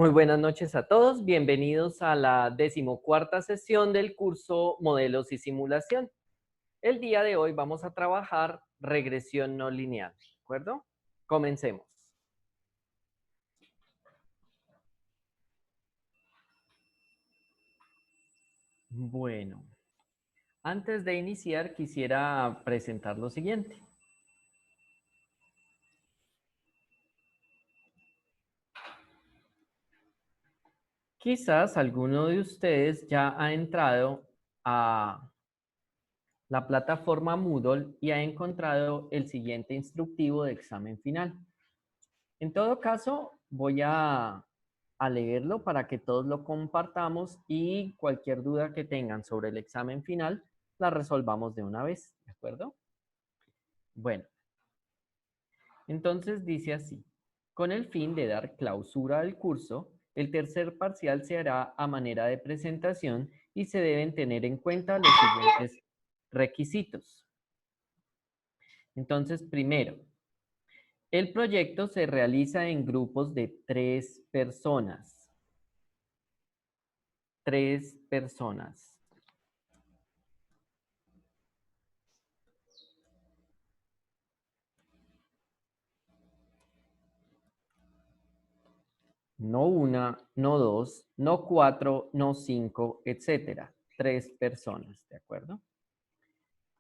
Muy buenas noches a todos, bienvenidos a la 14ª sesión del curso Modelos y Simulación. El día de hoy vamos a trabajar regresión no lineal, ¿de acuerdo? Comencemos. Bueno, antes de iniciar quisiera presentar lo siguiente. Quizás alguno de ustedes ya ha entrado a la plataforma Moodle y ha encontrado el siguiente instructivo de examen final. En todo caso, voy a leerlo para que todos lo compartamos y cualquier duda que tengan sobre el examen final la resolvamos de una vez, ¿de acuerdo? Bueno, entonces dice así: con el fin de dar clausura al curso, el tercer parcial se hará a manera de presentación y se deben tener en cuenta los siguientes requisitos. Entonces, primero, el proyecto se realiza en grupos de 3 personas. 3 personas. No una, no dos, no 4, no 5, etcétera. 3 personas, ¿de acuerdo?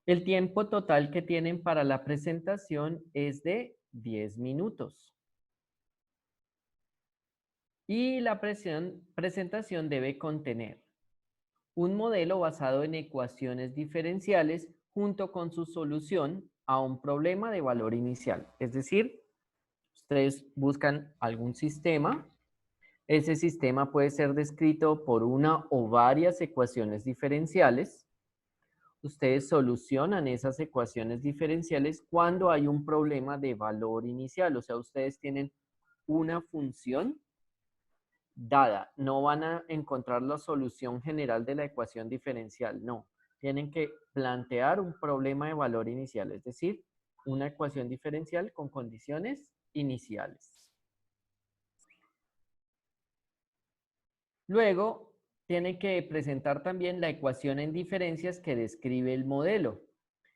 El tiempo total que tienen para la presentación es de 10 minutos. Y la presentación debe contener un modelo basado en ecuaciones diferenciales junto con su solución a un problema de valor inicial. Es decir, ustedes buscan algún sistema. Ese sistema puede ser descrito por una o varias ecuaciones diferenciales. Ustedes solucionan esas ecuaciones diferenciales cuando hay un problema de valor inicial. O sea, ustedes tienen una función dada. No van a encontrar la solución general de la ecuación diferencial, no. Tienen que plantear un problema de valor inicial, es decir, una ecuación diferencial con condiciones iniciales. Luego, tiene que presentar también la ecuación en diferencias que describe el modelo,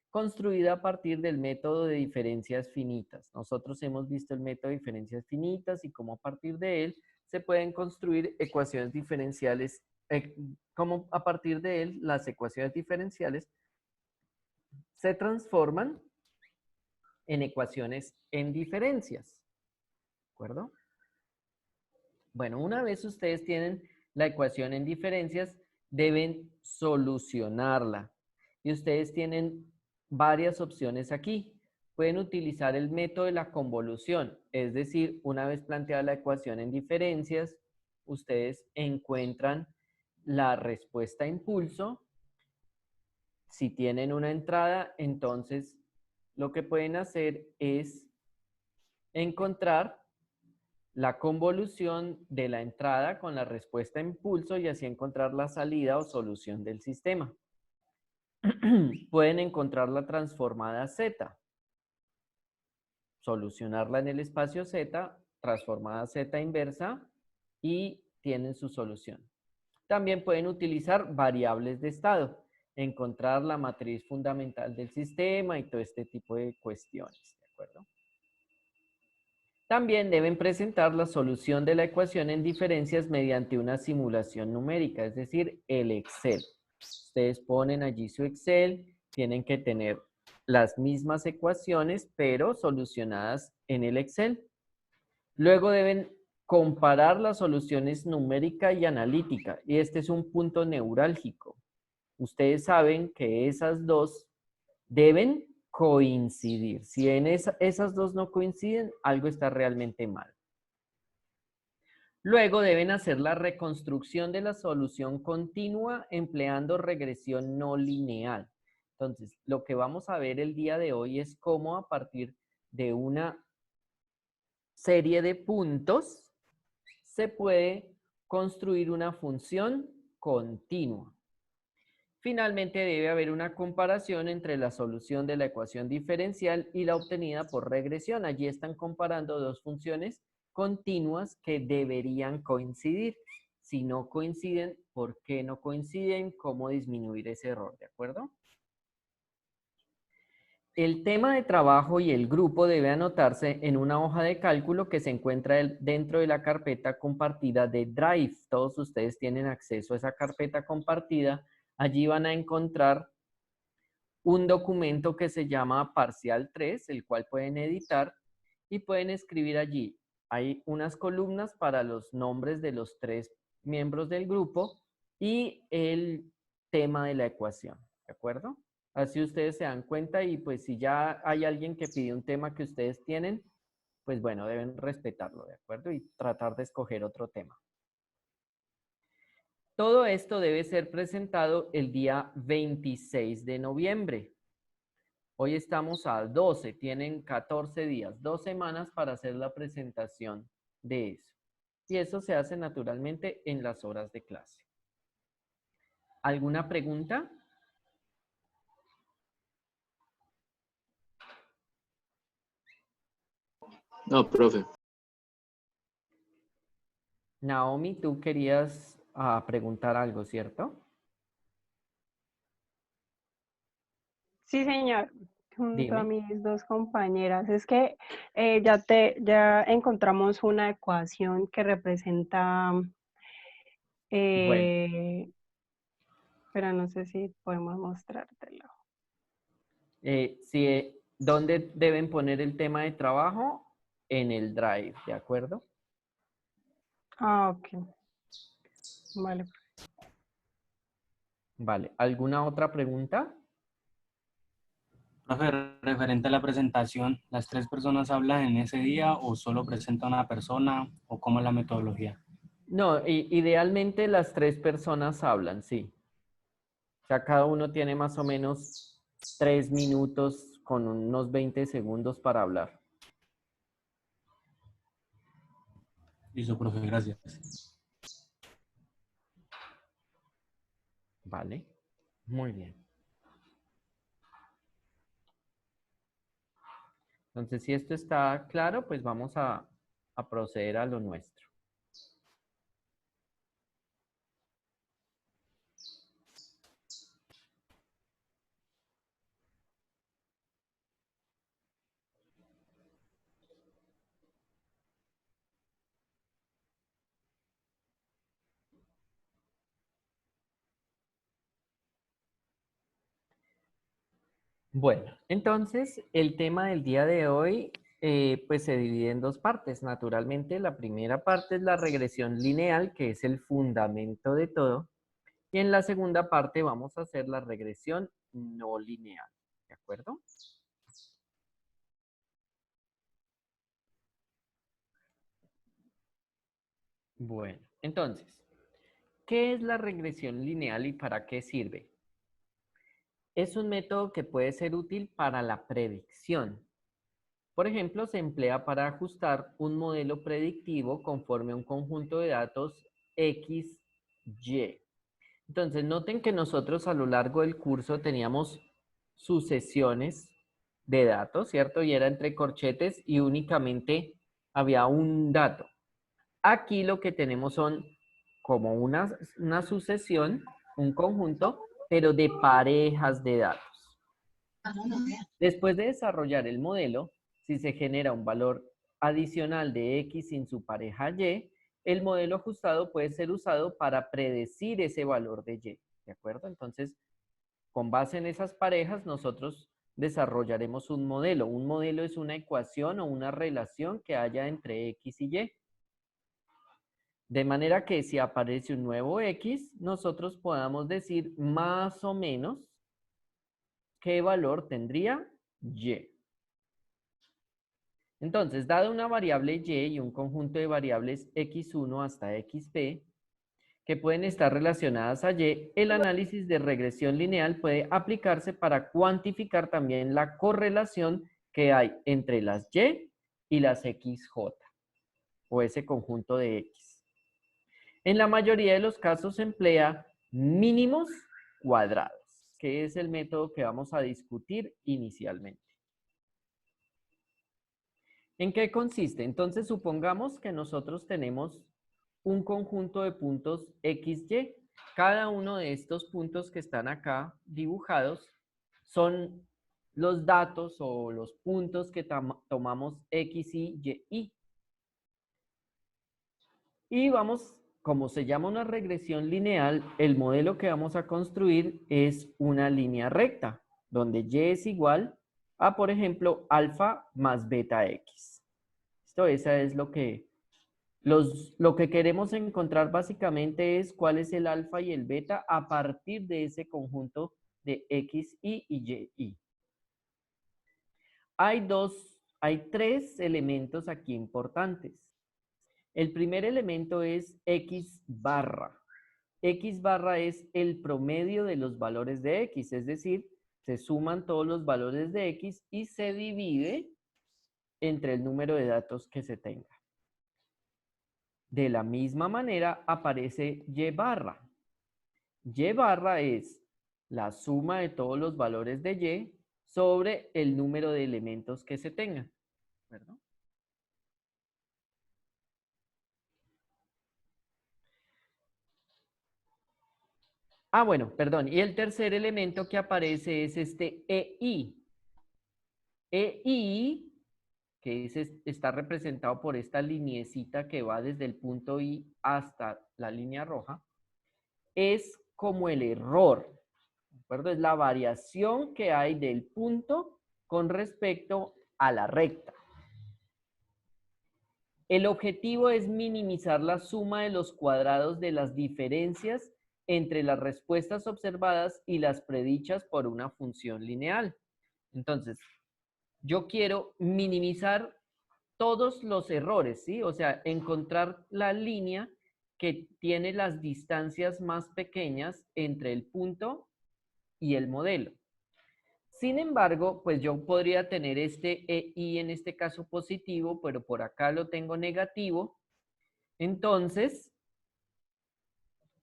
construida a partir del método de diferencias finitas. Nosotros hemos visto el método de diferencias finitas y cómo a partir de él se pueden construir ecuaciones diferenciales, cómo a partir de él las ecuaciones diferenciales se transforman en ecuaciones en diferencias. ¿De acuerdo? Bueno, una vez ustedes tienen la ecuación en diferencias, deben solucionarla. Y ustedes tienen varias opciones aquí. Pueden utilizar el método de la convolución, es decir, una vez planteada la ecuación en diferencias, ustedes encuentran la respuesta a impulso. Si tienen una entrada, entonces lo que pueden hacer es encontrar la convolución de la entrada con la respuesta a impulso y así encontrar la salida o solución del sistema. Pueden encontrar la transformada Z, solucionarla en el espacio Z, transformada Z inversa y tienen su solución. También pueden utilizar variables de estado, encontrar la matriz fundamental del sistema y todo este tipo de cuestiones, ¿de acuerdo? También deben presentar la solución de la ecuación en diferencias mediante una simulación numérica, es decir, el Excel. Ustedes ponen allí su Excel, tienen que tener las mismas ecuaciones, pero solucionadas en el Excel. Luego deben comparar las soluciones numérica y analítica, y este es un punto neurálgico. Ustedes saben que esas dos deben coincidir. Si en esas dos no coinciden, algo está realmente mal. Luego deben hacer la reconstrucción de la solución continua empleando regresión no lineal. Entonces, lo que vamos a ver el día de hoy es cómo a partir de una serie de puntos se puede construir una función continua. Finalmente, debe haber una comparación entre la solución de la ecuación diferencial y la obtenida por regresión. Allí están comparando dos funciones continuas que deberían coincidir. Si no coinciden, ¿por qué no coinciden? ¿Cómo disminuir ese error? ¿De acuerdo? El tema de trabajo y el grupo debe anotarse en una hoja de cálculo que se encuentra dentro de la carpeta compartida de Drive. Todos ustedes tienen acceso a esa carpeta compartida. Allí van a encontrar un documento que se llama Parcial 3, el cual pueden editar y pueden escribir allí. Hay unas columnas para los nombres de los 3 miembros del grupo y el tema de la ecuación, ¿de acuerdo? Así ustedes se dan cuenta y pues si ya hay alguien que pide un tema que ustedes tienen, pues bueno, deben respetarlo, ¿de acuerdo? Y tratar de escoger otro tema. Todo esto debe ser presentado el día 26 de noviembre. Hoy estamos a 12, tienen 14 días, 2 semanas para hacer la presentación de eso. Y eso se hace naturalmente en las horas de clase. ¿Alguna pregunta? No, profe. Naomi, tú querías preguntar algo, ¿cierto? Sí, señor, junto a Dime. mis dos compañeras. Es que ya encontramos una ecuación que representa, Bueno, pero no sé si podemos mostrártelo. ¿dónde deben poner el tema de trabajo? En el Drive, ¿de acuerdo? Ah, ok. Vale. Vale, ¿alguna otra pregunta? Profe, referente a la presentación, ¿las 3 personas hablan en ese día o solo presenta una persona o cómo es la metodología? No, idealmente las 3 personas hablan, sí. O sea, cada uno tiene más o menos 3 minutos con unos 20 segundos para hablar. Listo, profe, gracias. Vale, muy bien. Entonces, si esto está claro, pues vamos a proceder a lo nuestro. Bueno, entonces el tema del día de hoy pues se divide en 2 partes. Naturalmente, la primera parte es la regresión lineal, que es el fundamento de todo. Y en la segunda parte vamos a hacer la regresión no lineal. ¿De acuerdo? Bueno, entonces, ¿qué es la regresión lineal y para qué sirve? Es un método que puede ser útil para la predicción. Por ejemplo, se emplea para ajustar un modelo predictivo conforme a un conjunto de datos X, Y. Entonces, noten que nosotros a lo largo del curso teníamos sucesiones de datos, ¿cierto? Y era entre corchetes y únicamente había un dato. Aquí lo que tenemos son como una sucesión, un conjunto, pero de parejas de datos. Después de desarrollar el modelo, si se genera un valor adicional de X sin su pareja Y, el modelo ajustado puede ser usado para predecir ese valor de Y. ¿De acuerdo? Entonces, con base en esas parejas, nosotros desarrollaremos un modelo. Un modelo es una ecuación o una relación que haya entre X y Y. De manera que si aparece un nuevo X, nosotros podamos decir más o menos qué valor tendría Y. Entonces, dada una variable Y y un conjunto de variables X1 hasta XP, que pueden estar relacionadas a Y, el análisis de regresión lineal puede aplicarse para cuantificar también la correlación que hay entre las Y y las XJ, o ese conjunto de X. En la mayoría de los casos se emplea mínimos cuadrados, que es el método que vamos a discutir inicialmente. ¿En qué consiste? Entonces, supongamos que nosotros tenemos un conjunto de puntos XY. Cada uno de estos puntos que están acá dibujados son los datos o los puntos que tomamos X, Y, Y. Y vamos, como se llama una regresión lineal, el modelo que vamos a construir es una línea recta, donde Y es igual a, por ejemplo, alfa más beta X. Esto, esa es lo que queremos encontrar básicamente es cuál es el alfa y el beta a partir de ese conjunto de X, Y y Y. Hay tres elementos aquí importantes. El primer elemento es X barra. X barra es el promedio de los valores de X, es decir, se suman todos los valores de X y se divide entre el número de datos que se tenga. De la misma manera aparece Y barra. Y barra es la suma de todos los valores de Y sobre el número de elementos que se tengan. ¿Verdad? Bueno, perdón. Y el tercer elemento que aparece es este EI. EI, que está representado por esta lineecita que va desde el punto I hasta la línea roja, es como el error. ¿De acuerdo? Es la variación que hay del punto con respecto a la recta. El objetivo es minimizar la suma de los cuadrados de las diferencias entre las respuestas observadas y las predichas por una función lineal. Entonces, yo quiero minimizar todos los errores, ¿sí? O sea, encontrar la línea que tiene las distancias más pequeñas entre el punto y el modelo. Sin embargo, pues yo podría tener este EI en este caso positivo, pero por acá lo tengo negativo. Entonces,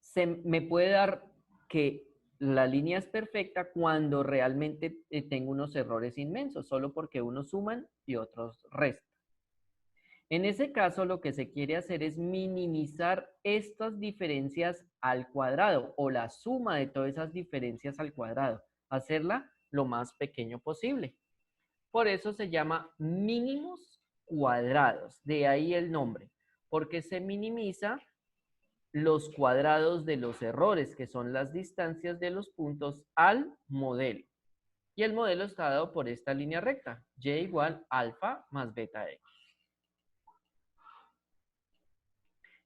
se me puede dar que la línea es perfecta cuando realmente tengo unos errores inmensos, solo porque unos suman y otros restan. En ese caso, lo que se quiere hacer es minimizar estas diferencias al cuadrado o la suma de todas esas diferencias al cuadrado, hacerla lo más pequeño posible. Por eso se llama mínimos cuadrados, de ahí el nombre, porque se minimiza los cuadrados de los errores, que son las distancias de los puntos al modelo. Y el modelo está dado por esta línea recta, y igual alfa más beta x.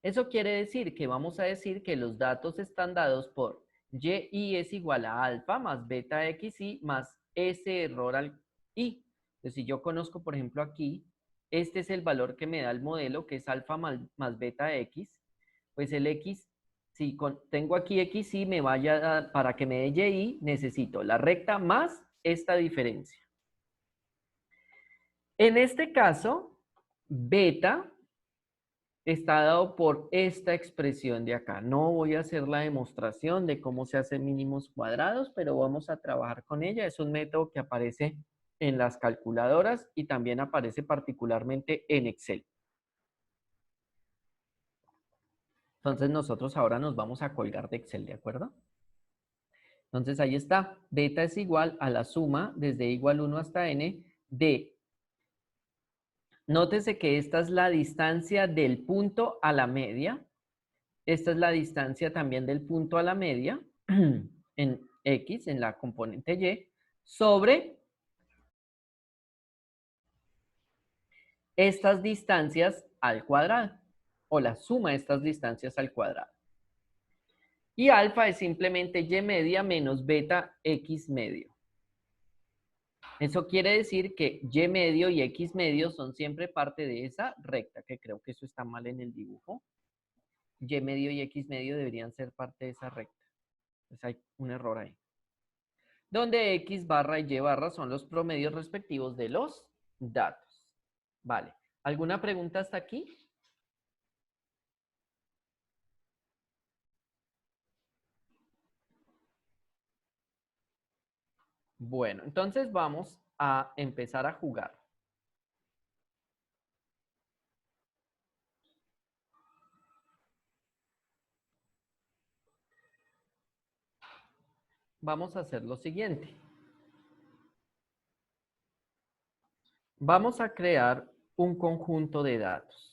Eso quiere decir que vamos a decir que los datos están dados por y es igual a alfa más beta xy más ese error al y. Entonces, si yo conozco, por ejemplo, aquí, este es el valor que me da el modelo, que es alfa más beta x, pues el x, si tengo aquí xy, me vaya a dar, para que me dé y, necesito la recta más esta diferencia. En este caso, beta está dado por esta expresión de acá. No voy a hacer la demostración de cómo se hacen mínimos cuadrados, pero vamos a trabajar con ella. Es un método que aparece en las calculadoras y también aparece particularmente en Excel. Entonces nosotros ahora nos vamos a colgar de Excel, ¿de acuerdo? Entonces ahí está. Beta es igual a la suma desde igual 1 hasta n de... Nótese que esta es la distancia del punto a la media. Esta es la distancia también del punto a la media en X, en la componente Y, sobre estas distancias al cuadrado, o la suma de estas distancias al cuadrado. Y alfa es simplemente Y media menos beta X medio. Eso quiere decir que Y medio y X medio son siempre parte de esa recta, que creo que eso está mal en el dibujo. Y medio y X medio deberían ser parte de esa recta. Entonces hay un error ahí. Donde X barra y Y barra son los promedios respectivos de los datos. Vale. ¿Alguna pregunta hasta aquí? Bueno, entonces vamos a empezar a jugar. vamos a hacer lo siguiente. Vamos a crear un conjunto de datos.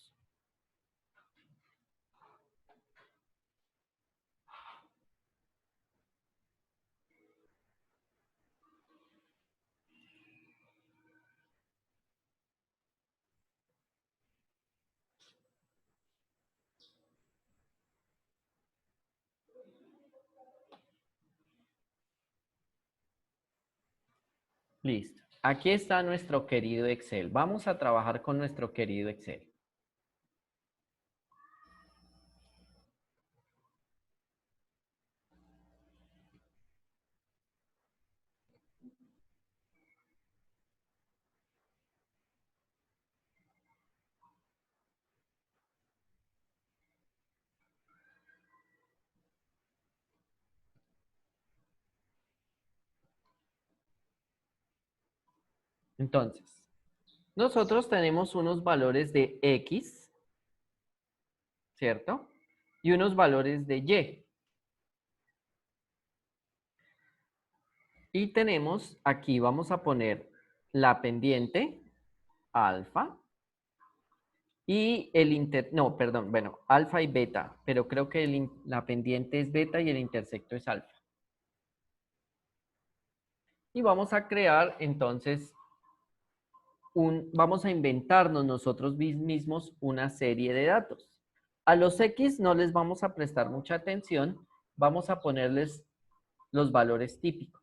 Listo. Aquí está nuestro querido Excel. Vamos a trabajar con nuestro querido Excel. Entonces, nosotros tenemos unos valores de X, ¿cierto? Y unos valores de Y. Y tenemos aquí, vamos a poner la pendiente, alfa, y no, perdón, bueno, alfa y beta, pero creo que la pendiente es beta y el intersecto es alfa. Y vamos a crear entonces vamos a inventarnos nosotros mismos una serie de datos. A los X no les vamos a prestar mucha atención, vamos a ponerles los valores típicos.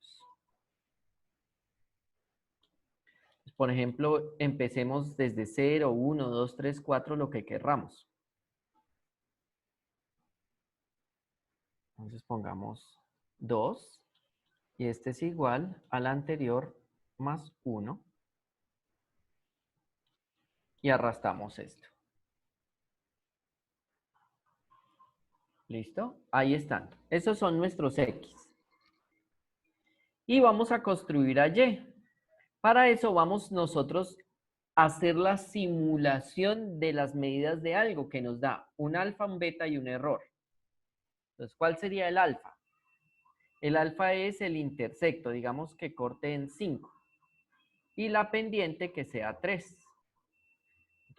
Por ejemplo, empecemos desde 0, 1, 2, 3, 4, lo que querramos. Entonces pongamos 2 y este es igual al anterior más 1 y arrastramos esto. ¿Listo? Ahí están. Esos son nuestros X. Y vamos a construir a Y. Para eso vamos nosotros a hacer la simulación de las medidas de algo que nos da un alfa, un beta y un error. Entonces, ¿cuál sería el alfa? El alfa es el intersecto, digamos que corte en 5. Y la pendiente que sea 3.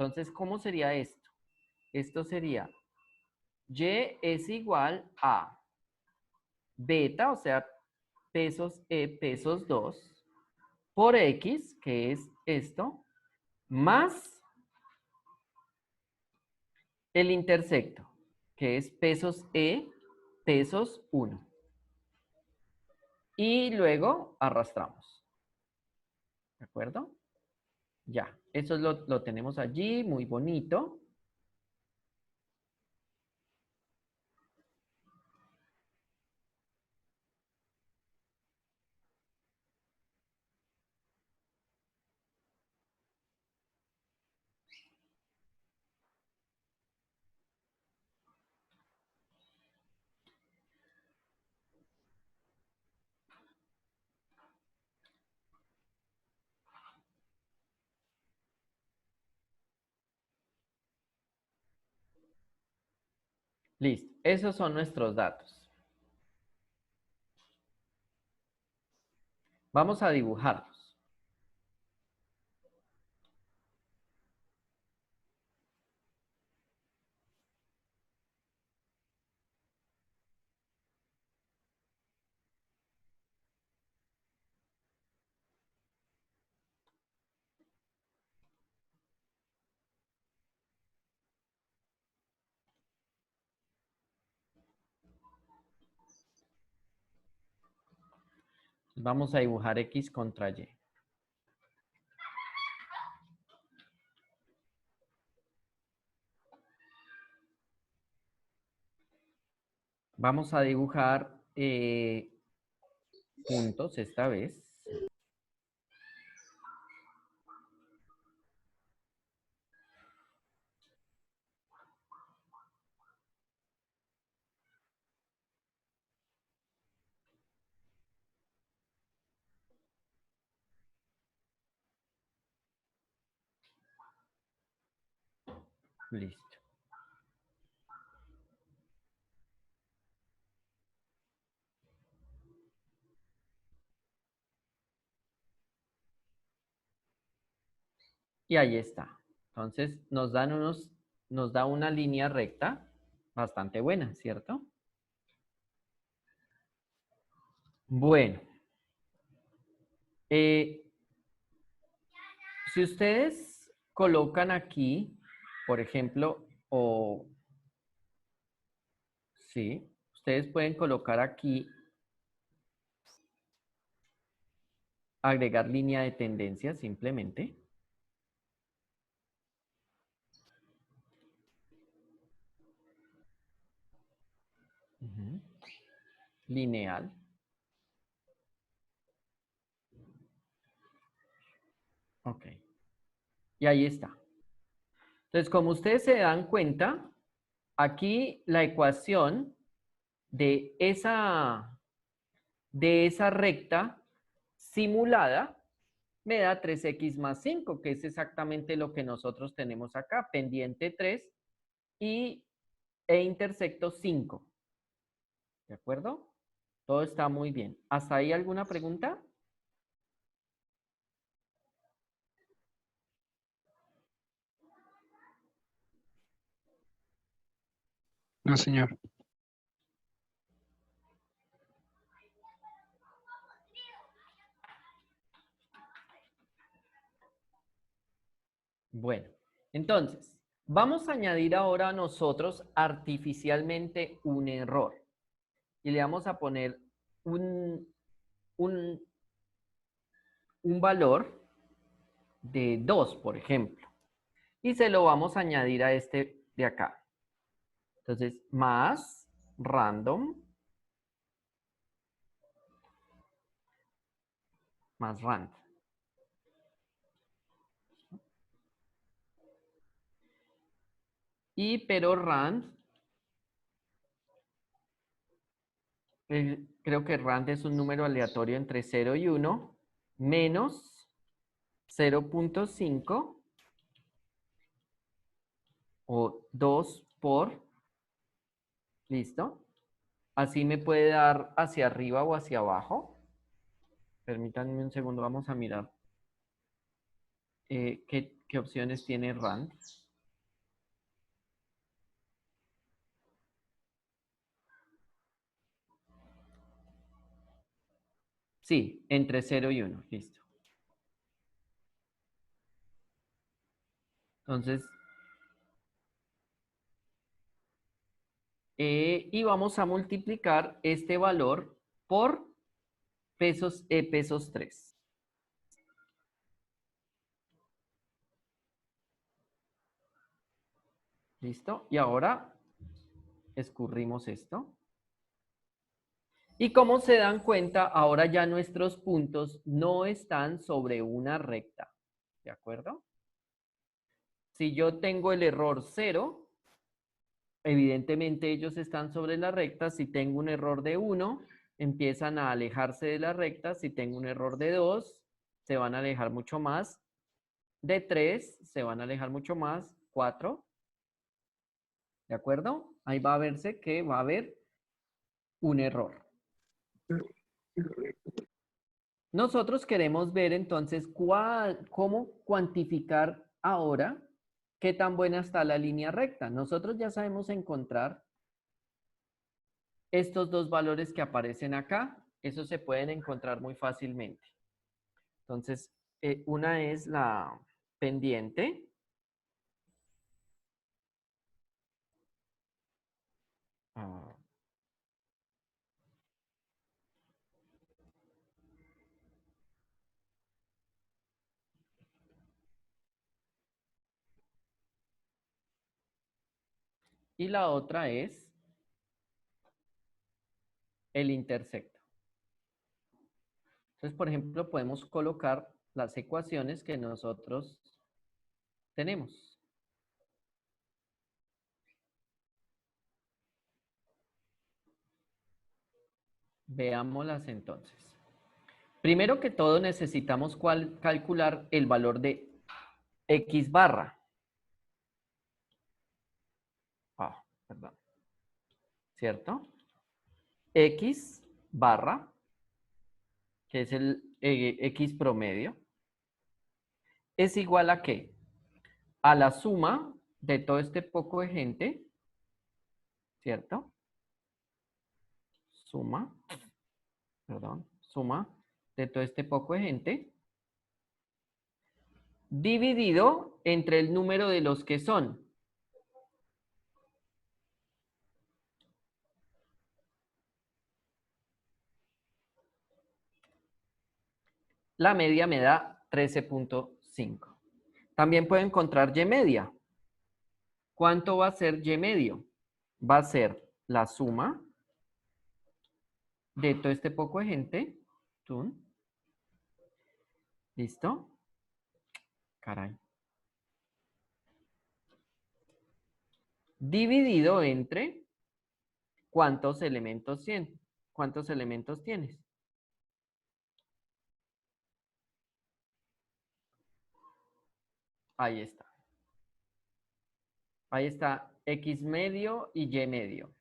Entonces, ¿cómo sería esto? Esto sería Y es igual a beta, o sea, pesos E, pesos 2, por X, que es esto, más el intersecto, que es pesos E, pesos 1. Y luego arrastramos. ¿De acuerdo? Ya, eso lo tenemos allí, muy bonito. Listo, esos son nuestros datos. Vamos a dibujarlos. Vamos a dibujar X contra Y. Vamos a dibujar puntos esta vez. Listo. Y ahí está. Entonces nos da una línea recta bastante buena, ¿cierto? Bueno. Si ustedes colocan aquí, por ejemplo, sí, ustedes pueden colocar aquí, agregar línea de tendencia simplemente. Ujú. Lineal. Ok. Y ahí está. Entonces, como ustedes se dan cuenta, aquí la ecuación de esa recta simulada me da 3x más 5, que es exactamente lo que nosotros tenemos acá, pendiente 3 e intersecto 5. ¿De acuerdo? Todo está muy bien. ¿Hasta ahí alguna pregunta? No, señor. Bueno, entonces, vamos a añadir ahora nosotros artificialmente un error. Y le vamos a poner un valor de 2, por ejemplo. Y se lo vamos a añadir a este de acá. Entonces, más random, más rand. Pero rand, creo que rand es un número aleatorio entre 0 y 1, menos 0.5 o 2 por, ¿listo? Así me puede dar hacia arriba o hacia abajo. Permítanme un segundo, vamos a mirar qué opciones tiene rand. Sí, entre 0 y 1, listo. Entonces, y vamos a multiplicar este valor por pesos 3. ¿Listo? Y ahora escurrimos esto. Y como se dan cuenta, ahora ya nuestros puntos no están sobre una recta. ¿De acuerdo? Si yo tengo el error 0, evidentemente ellos están sobre la recta. Si tengo un error de 1, empiezan a alejarse de la recta. Si tengo un error de 2, se van a alejar mucho más. De 3, se van a alejar mucho más. 4. ¿De acuerdo? Ahí va a verse que va a haber un error. Nosotros queremos ver entonces cómo cuantificar ahora qué tan buena está la línea recta. Nosotros ya sabemos encontrar estos dos valores que aparecen acá. Esos se pueden encontrar muy fácilmente. Entonces, una es la pendiente. Y la otra es el intersecto. Entonces, por ejemplo, podemos colocar las ecuaciones que nosotros tenemos. Veámoslas entonces. Primero que todo necesitamos calcular el valor de x barra. Perdón. ¿Cierto? X barra, que es el x promedio, es igual a ¿qué? a la suma de todo este poco de gente, ¿cierto? Suma de todo este poco de gente, dividido entre el número de los que son. La media me da 13.5. También puedo encontrar Y media. ¿Cuánto va a ser Y medio? Va a ser la suma de todo este poco de gente. ¿Tun? ¿Listo? Caray. Dividido entre ¿cuántos elementos tienes? ¿Cuántos elementos tienes? Ahí está. Ahí está X medio y Y medio.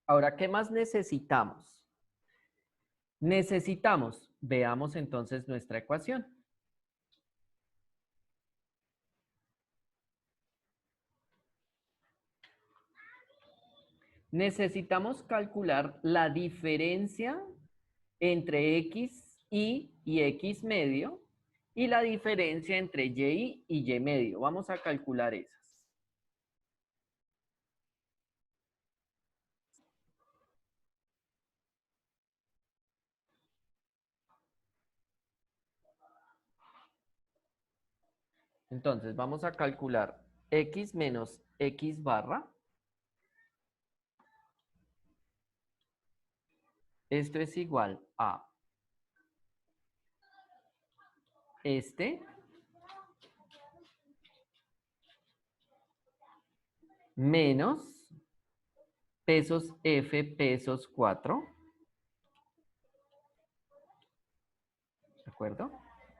Ahora, ¿qué más necesitamos? Veamos entonces nuestra ecuación. Necesitamos calcular la diferencia entre XY y X medio y la diferencia entre Y y Y medio. Vamos a calcular esas. Entonces, vamos a calcular X menos X barra. Esto es igual a este menos pesos F pesos 4. ¿De acuerdo?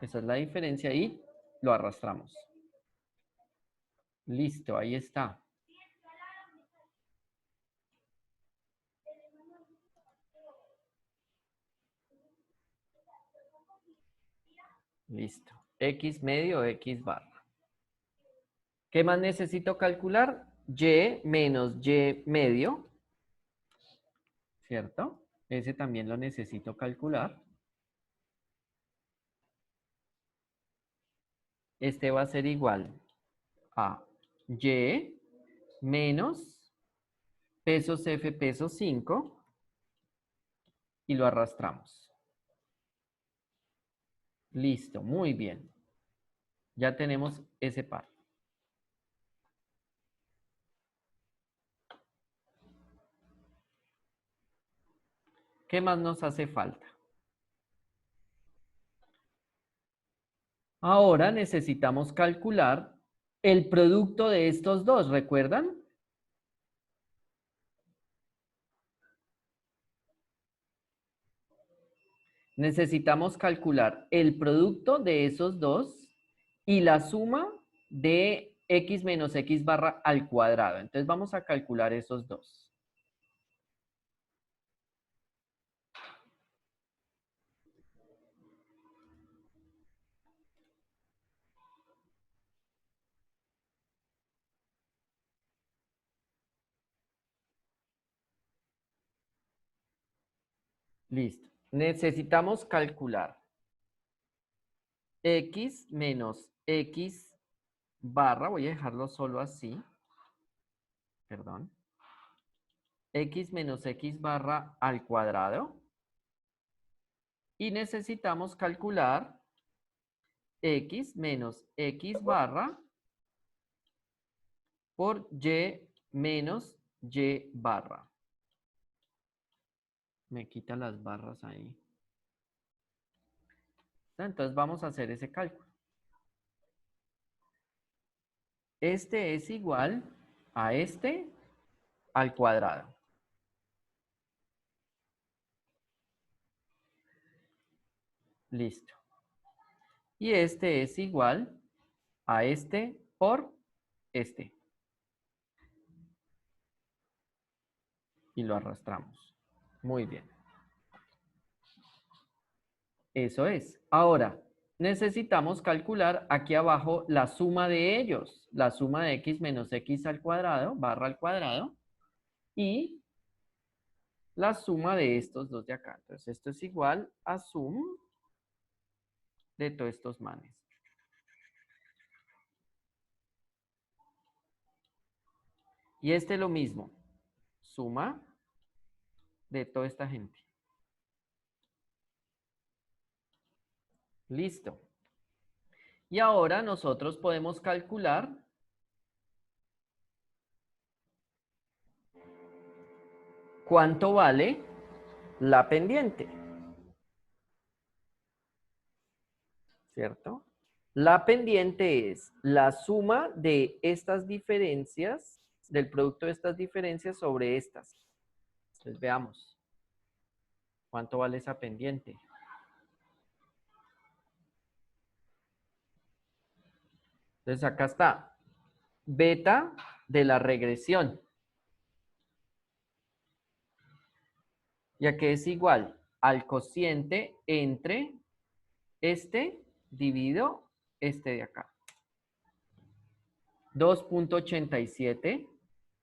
Esa es la diferencia y lo arrastramos. Listo, ahí está. Listo. X medio, X barra. ¿Qué más necesito calcular? Y menos Y medio. ¿Cierto? Ese también lo necesito calcular. Este va a ser igual a Y menos pesos F pesos 5 y lo arrastramos. Listo, muy bien. Ya tenemos ese par. ¿Qué más nos hace falta? Ahora necesitamos calcular el producto de estos dos, ¿recuerdan? Necesitamos calcular el producto de esos dos y la suma de X menos X barra al cuadrado. Entonces vamos a calcular esos dos. Listo. Necesitamos calcular X menos X barra, voy a dejarlo solo así, perdón. X menos X barra al cuadrado. Y necesitamos calcular X menos X barra por Y menos Y barra. Me quita las barras ahí. Entonces vamos a hacer ese cálculo. Este es igual a este al cuadrado. Listo. Y este es igual a este por este. Y lo arrastramos. Muy bien. Eso es. Ahora, necesitamos calcular aquí abajo la suma de ellos, la suma de x menos x al cuadrado, barra al cuadrado, y la suma de estos dos de acá. Entonces, esto es igual a sum de todos estos manes. Y este lo mismo, suma de toda esta gente. Listo. Y ahora nosotros podemos calcular cuánto vale la pendiente. ¿Cierto? La pendiente es la suma de estas diferencias, del producto de estas diferencias sobre estas. Entonces veamos. ¿Cuánto vale esa pendiente? Entonces acá está. Beta de la regresión. Ya que es igual al cociente entre este dividido este de acá. 2.87.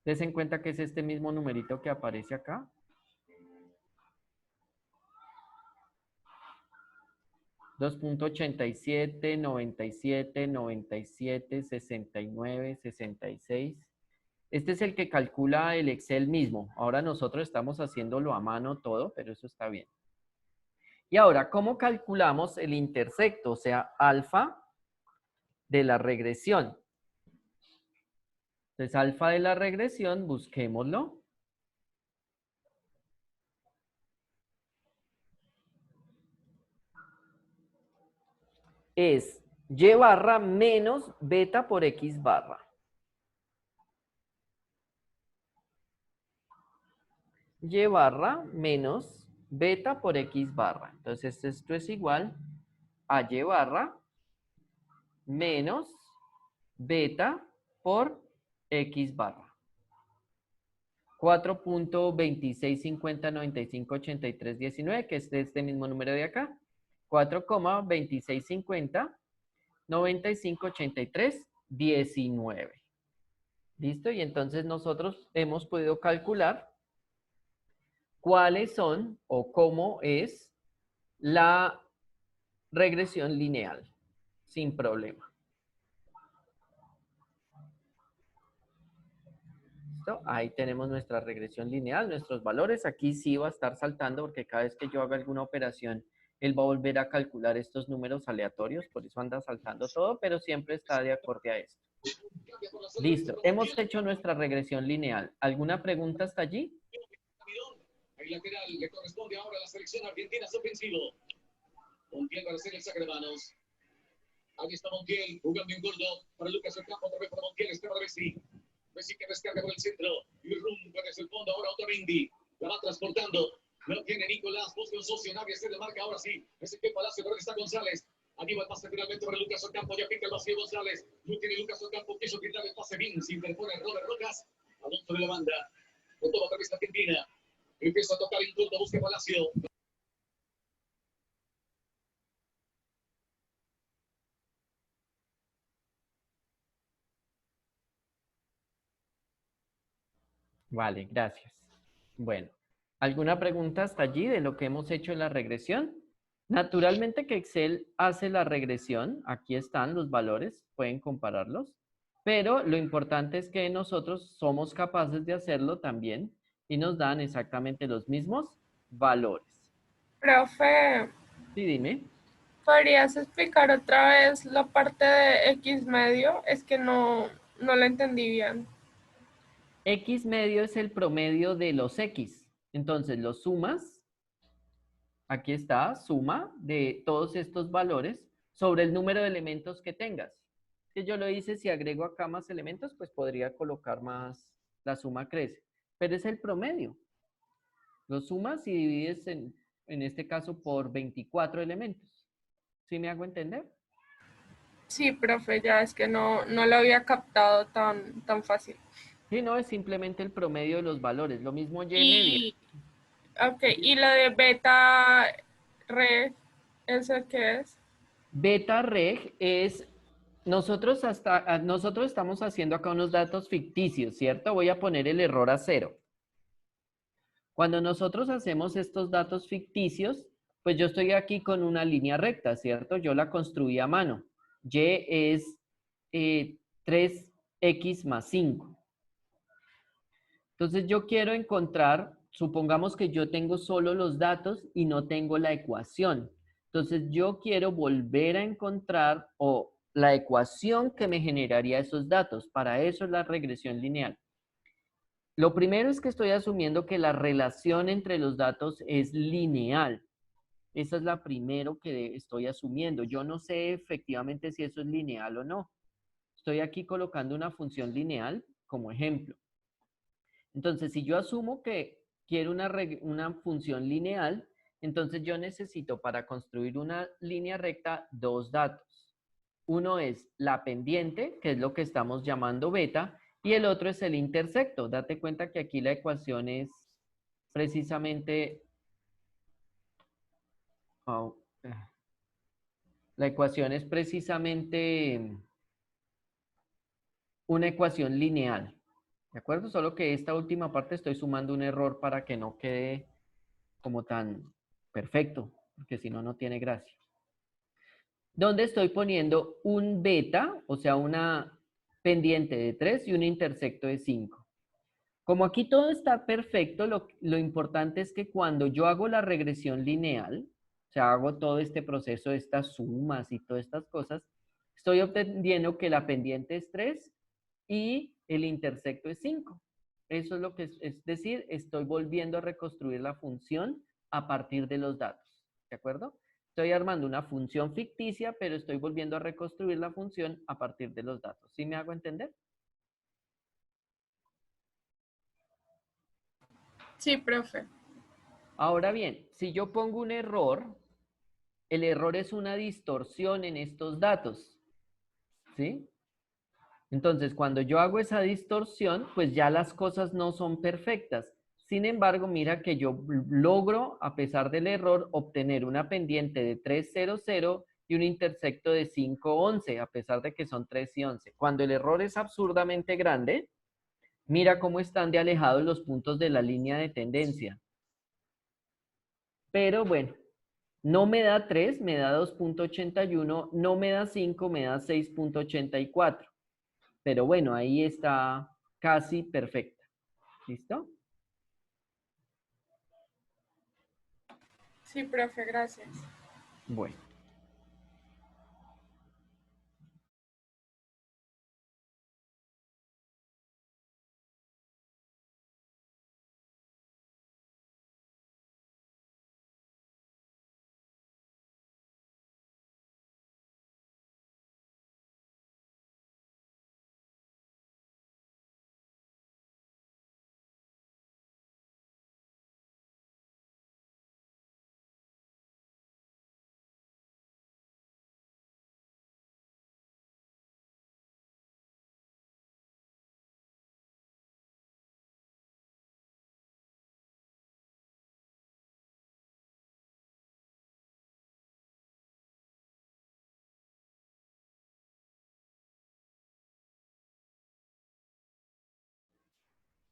Des en cuenta que es este mismo numerito que aparece acá. 2.87, 97, 97, 69, 66. Este es el que calcula el Excel mismo. Ahora nosotros estamos haciéndolo a mano todo, pero eso está bien. Y ahora, ¿cómo calculamos el intersecto? O sea, alfa de la regresión. Entonces, alfa de la regresión, busquémoslo. Es y barra menos beta por x barra. Y barra menos beta por x barra. Entonces, esto es igual a y barra menos beta por x barra. 4.2650958319, que es de este mismo número de acá. 4,2650958319. ¿Listo? Y entonces nosotros hemos podido calcular cuáles son o cómo es la regresión lineal sin problema. ¿Listo? Ahí tenemos nuestra regresión lineal, nuestros valores. Aquí sí va a estar saltando porque cada vez que yo haga alguna operación, él va a volver a calcular estos números aleatorios, por eso anda saltando todo, pero siempre está de acorde a esto. Listo, hemos hecho nuestra regresión lineal. ¿Alguna pregunta hasta allí? El lateral le corresponde ahora a la selección argentina, es ofensivo. Montiel para hacer el saque de manos. Ahí está Montiel, jugando en gordo para Lucas Ocampo, otra vez para Montiel, espera para Messi. Messi que descarga por el centro. Y rumba desde el fondo, ahora Otamendi. La va transportando. No tiene Nicolás, busca un socio, nadie se le marca ahora sí. Ese que Palacio, pero está González. Allí va el pase finalmente para Lucas Ocampo, ya pica el vacío González. No tiene Lucas Ocampo, quiso quitar el pase bien, se interpone Robert Rojas. Alonso de la banda. Con toda otra vez Argentina. Empieza a tocar en corto, busca Palacio. Vale, gracias. Bueno, ¿alguna pregunta hasta allí de lo que hemos hecho en la regresión? Naturalmente que Excel hace la regresión, aquí están los valores, pueden compararlos, pero lo importante es que nosotros somos capaces de hacerlo también y nos dan exactamente los mismos valores. Profe, Sí, dime. ¿podrías explicar otra vez la parte de X medio? Es que no la entendí bien. X medio es el promedio de los X. Entonces, los sumas, aquí está, suma de todos estos valores sobre el número de elementos que tengas. Si yo lo hice, si agrego acá más elementos, pues podría colocar más, la suma crece. Pero es el promedio. Lo sumas y divides en este caso por 24 elementos. ¿Sí me hago entender? Sí, profe, ya es que no lo había captado tan fácil. Sí, no, es simplemente el promedio de los valores. Lo mismo Y media. Ok, ¿y lo de beta re, eso qué es? Beta reg es, nosotros estamos haciendo acá unos datos ficticios, ¿cierto? Voy a poner el error a 0. Cuando nosotros hacemos estos datos ficticios, pues yo estoy aquí con una línea recta, ¿cierto? Yo la construí a mano. Y es 3x más 5. Entonces yo quiero encontrar, supongamos que yo tengo solo los datos y no tengo la ecuación. Entonces yo quiero volver a encontrar la ecuación que me generaría esos datos. Para eso es la regresión lineal. Lo primero es que estoy asumiendo que la relación entre los datos es lineal. Esa es la primero que estoy asumiendo. Yo no sé efectivamente si eso es lineal o no. Estoy aquí colocando una función lineal como ejemplo. Entonces, si yo asumo que quiero una función lineal, entonces yo necesito para construir una línea recta dos datos. Uno es la pendiente, que es lo que estamos llamando beta, y el otro es el intersecto. Date cuenta que aquí la ecuación es precisamente... la ecuación es precisamente una ecuación lineal. ¿De acuerdo? Solo que esta última parte estoy sumando un error para que no quede como tan perfecto, porque si no, no tiene gracia. Donde estoy poniendo un beta, o sea, una pendiente de 3 y un intersecto de 5. Como aquí todo está perfecto, lo importante es que cuando yo hago la regresión lineal, o sea, hago todo este proceso, estas sumas y todas estas cosas, estoy obteniendo que la pendiente es 3 y el intersecto es 5. Eso es lo que es decir, estoy volviendo a reconstruir la función a partir de los datos. ¿De acuerdo? Estoy armando una función ficticia, pero estoy volviendo a reconstruir la función a partir de los datos. ¿Sí me hago entender? Sí, profe. Ahora bien, si yo pongo un error, el error es una distorsión en estos datos. ¿Sí? Entonces, cuando yo hago esa distorsión, pues ya las cosas no son perfectas. Sin embargo, mira que yo logro, a pesar del error, obtener una pendiente de 3,00 y un intersecto de 5,11, a pesar de que son 3 y 11. Cuando el error es absurdamente grande, mira cómo están de alejados los puntos de la línea de tendencia. Pero bueno, no me da 3, me da 2,81, no me da 5, me da 6,84. Pero bueno, ahí está casi perfecta. ¿Listo? Sí, profe, gracias. Bueno.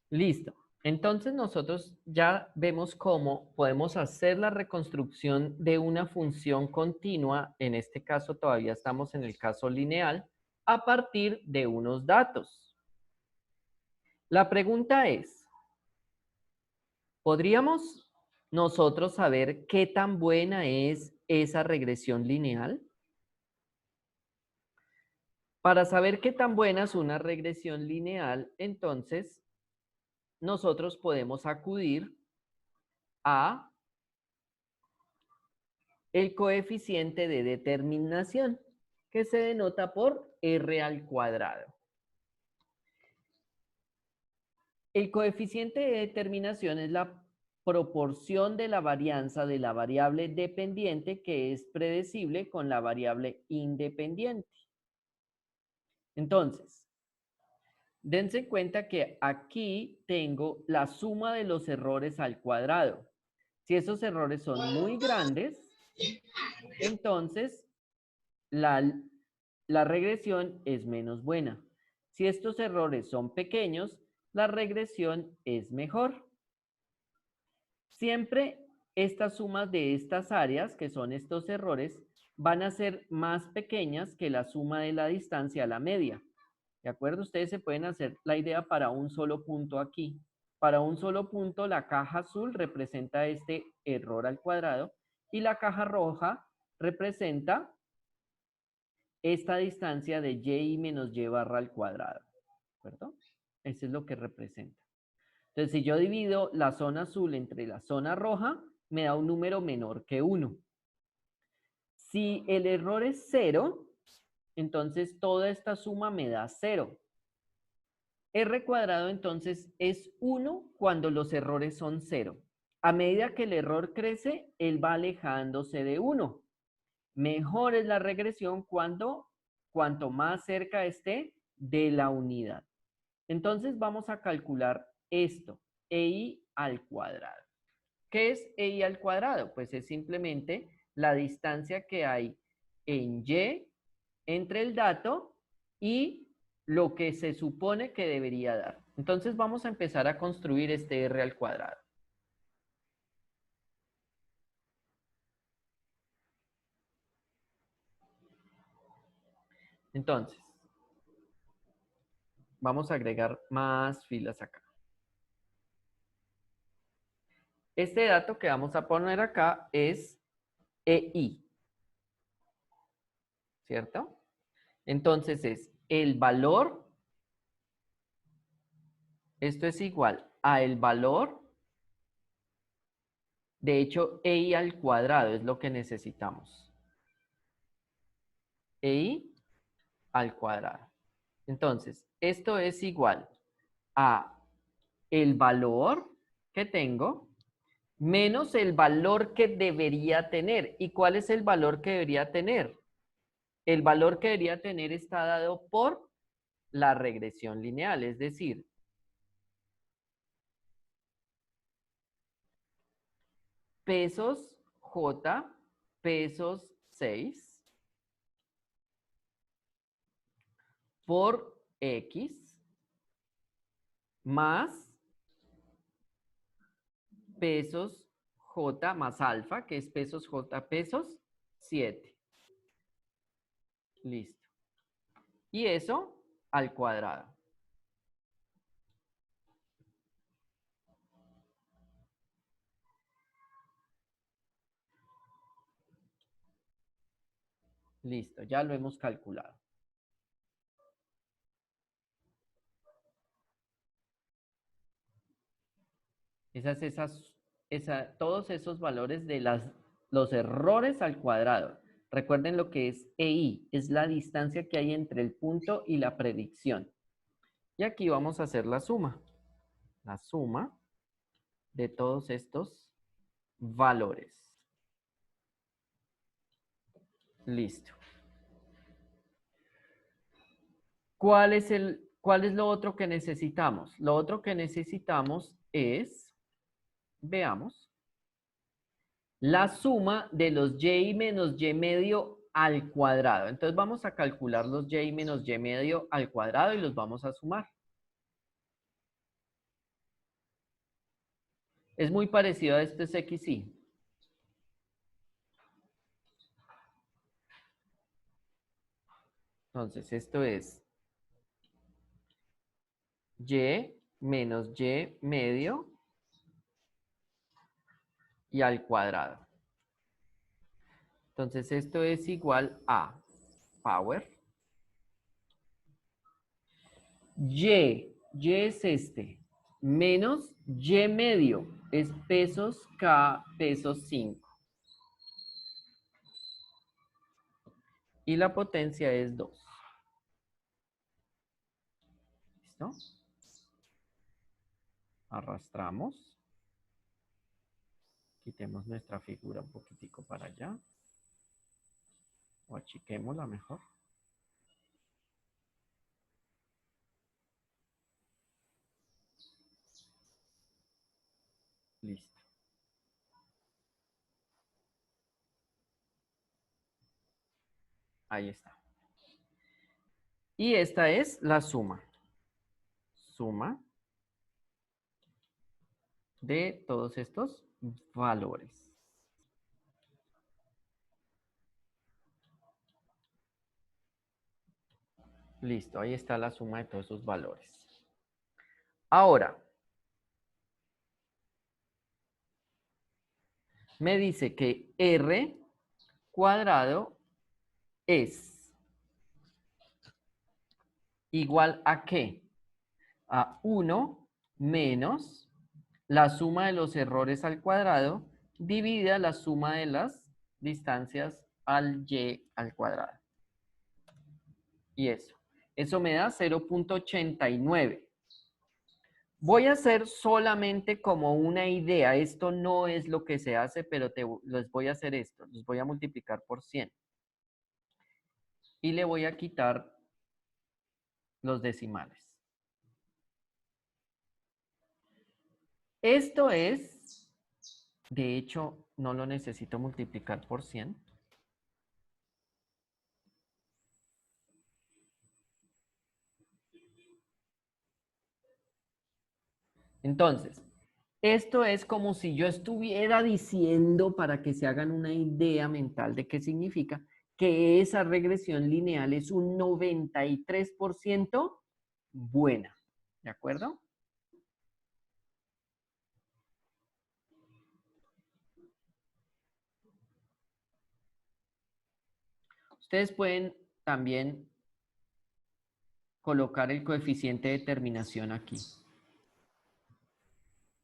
Listo. Entonces nosotros ya vemos cómo podemos hacer la reconstrucción de una función continua, en este caso todavía estamos en el caso lineal, a partir de unos datos. La pregunta es, ¿podríamos nosotros saber qué tan buena es esa regresión lineal? Para saber qué tan buena es una regresión lineal, entonces nosotros podemos acudir a el coeficiente de determinación, que se denota por R al cuadrado. El coeficiente de determinación es la proporción de la varianza de la variable dependiente que es predecible con la variable independiente. Entonces, dense cuenta que aquí tengo la suma de los errores al cuadrado. Si esos errores son muy grandes, entonces la regresión es menos buena. Si estos errores son pequeños, la regresión es mejor. Siempre estas sumas de estas áreas, que son estos errores, van a ser más pequeñas que la suma de la distancia a la media. ¿De acuerdo? Ustedes se pueden hacer la idea para un solo punto aquí. Para un solo punto, la caja azul representa este error al cuadrado y la caja roja representa esta distancia de y menos y barra al cuadrado. ¿De acuerdo? Eso es lo que representa. Entonces, si yo divido la zona azul entre la zona roja, me da un número menor que 1. Si el error es 0, entonces toda esta suma me da 0. R cuadrado entonces es 1 cuando los errores son 0. A medida que el error crece, él va alejándose de 1. Mejor es la regresión cuanto más cerca esté de la unidad. Entonces vamos a calcular esto, EI al cuadrado. ¿Qué es EI al cuadrado? Pues es simplemente la distancia que hay en Y entre el dato y lo que se supone que debería dar. Entonces vamos a empezar a construir este R al cuadrado. Entonces, vamos a agregar más filas acá. Este dato que vamos a poner acá es EI, ¿cierto? Entonces es el valor, esto es igual a el valor, de hecho, EI al cuadrado es lo que necesitamos. EI al cuadrado. Entonces, esto es igual a el valor que tengo menos el valor que debería tener. ¿Y cuál es el valor que debería tener? El valor que debería tener está dado por la regresión lineal, es decir, pesos J, pesos 6 por X más pesos J más alfa, que es pesos J pesos 7. Listo. Y eso al cuadrado. Listo, ya lo hemos calculado. Todos esos valores de los errores al cuadrado. Recuerden lo que es EI, es la distancia que hay entre el punto y la predicción. Y aquí vamos a hacer la suma. La suma de todos estos valores. Listo. ¿Cuál es lo otro que necesitamos? Lo otro que necesitamos es, veamos, la suma de los y menos y medio al cuadrado. Entonces vamos a calcular los y menos y medio al cuadrado y los vamos a sumar. Es muy parecido a este XY. Entonces esto es y menos y medio y al cuadrado. Entonces esto es igual a power. Y es este, menos y medio, es pesos K pesos 5. Y la potencia es 2. ¿Listo? Arrastramos. Quitemos nuestra figura un poquitico para allá. O achiquémosla mejor. Listo. Ahí está. Y esta es la suma. Suma de todos estos valores. Listo, ahí está la suma de todos esos valores. Ahora, me dice que R cuadrado es igual a ¿qué? A 1 menos la suma de los errores al cuadrado dividida la suma de las distancias al y al cuadrado. Y eso me da 0.89. Voy a hacer solamente como una idea. Esto no es lo que se hace, pero les voy a hacer esto. Les voy a multiplicar por 100. Y le voy a quitar los decimales. Esto es, de hecho, no lo necesito multiplicar por 100. Entonces, esto es como si yo estuviera diciendo, para que se hagan una idea mental de qué significa, que esa regresión lineal es un 93% buena. ¿De acuerdo? Ustedes pueden también colocar el coeficiente de terminación aquí.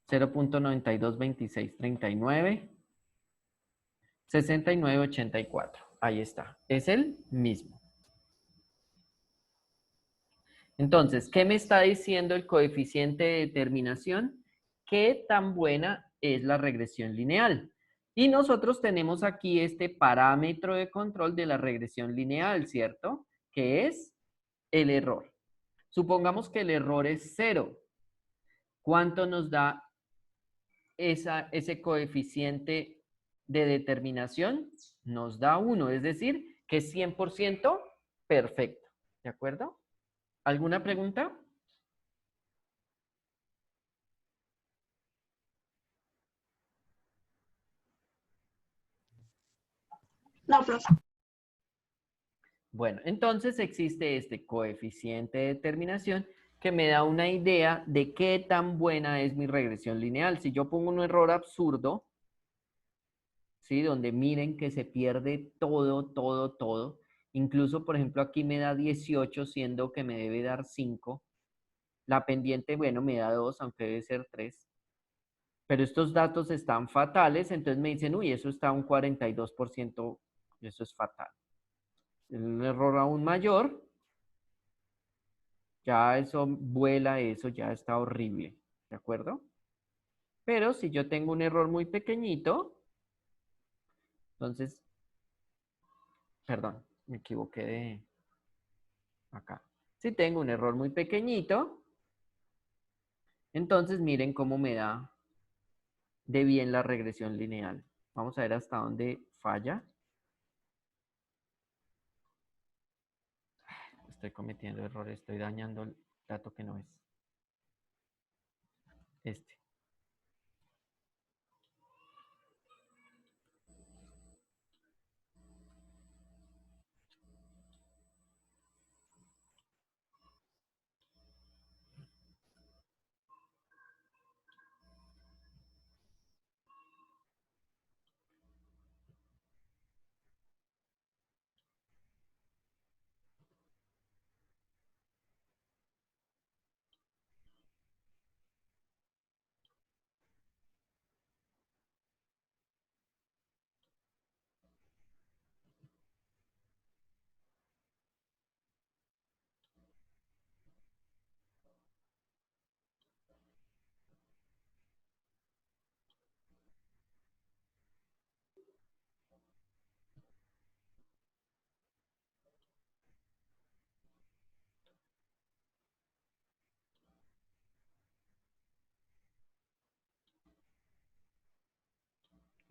0.922639, 6984. Ahí está. Es el mismo. Entonces, ¿qué me está diciendo el coeficiente de determinación? ¿Qué tan buena es la regresión lineal? Y nosotros tenemos aquí este parámetro de control de la regresión lineal, ¿cierto? Que es el error. Supongamos que el error es 0. ¿Cuánto nos da ese coeficiente de determinación? Nos da 1, es decir, que es 100% perfecto. ¿De acuerdo? ¿Alguna pregunta? No, profe. Bueno, entonces existe este coeficiente de determinación que me da una idea de qué tan buena es mi regresión lineal. Si yo pongo un error absurdo, ¿sí? Donde miren que se pierde todo. Incluso, por ejemplo, aquí me da 18, siendo que me debe dar 5. La pendiente, bueno, me da 2, aunque debe ser 3. Pero estos datos están fatales, entonces me dicen, uy, eso está un 42%, eso es fatal. Un error aún mayor, ya eso vuela, eso ya está horrible, ¿de acuerdo? Pero si yo tengo un error muy pequeñito, entonces, perdón, me equivoqué de acá. Si tengo un error muy pequeñito, entonces miren cómo me da de bien la regresión lineal. Vamos a ver hasta dónde falla. Estoy cometiendo errores, estoy dañando el dato que no es. Este.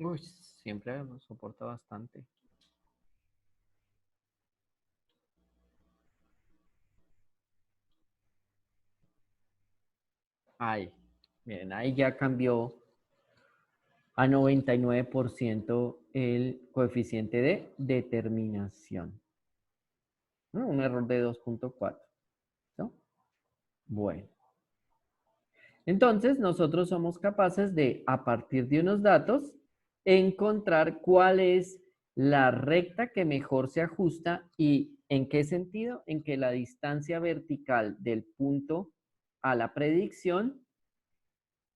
Uy, siempre soporta bastante. Ahí. Miren, ahí ya cambió a 99% el coeficiente de determinación. Un error de 2.4. ¿No? Bueno. Entonces, nosotros somos capaces de, a partir de unos datos, encontrar cuál es la recta que mejor se ajusta y ¿en qué sentido? En que la distancia vertical del punto a la predicción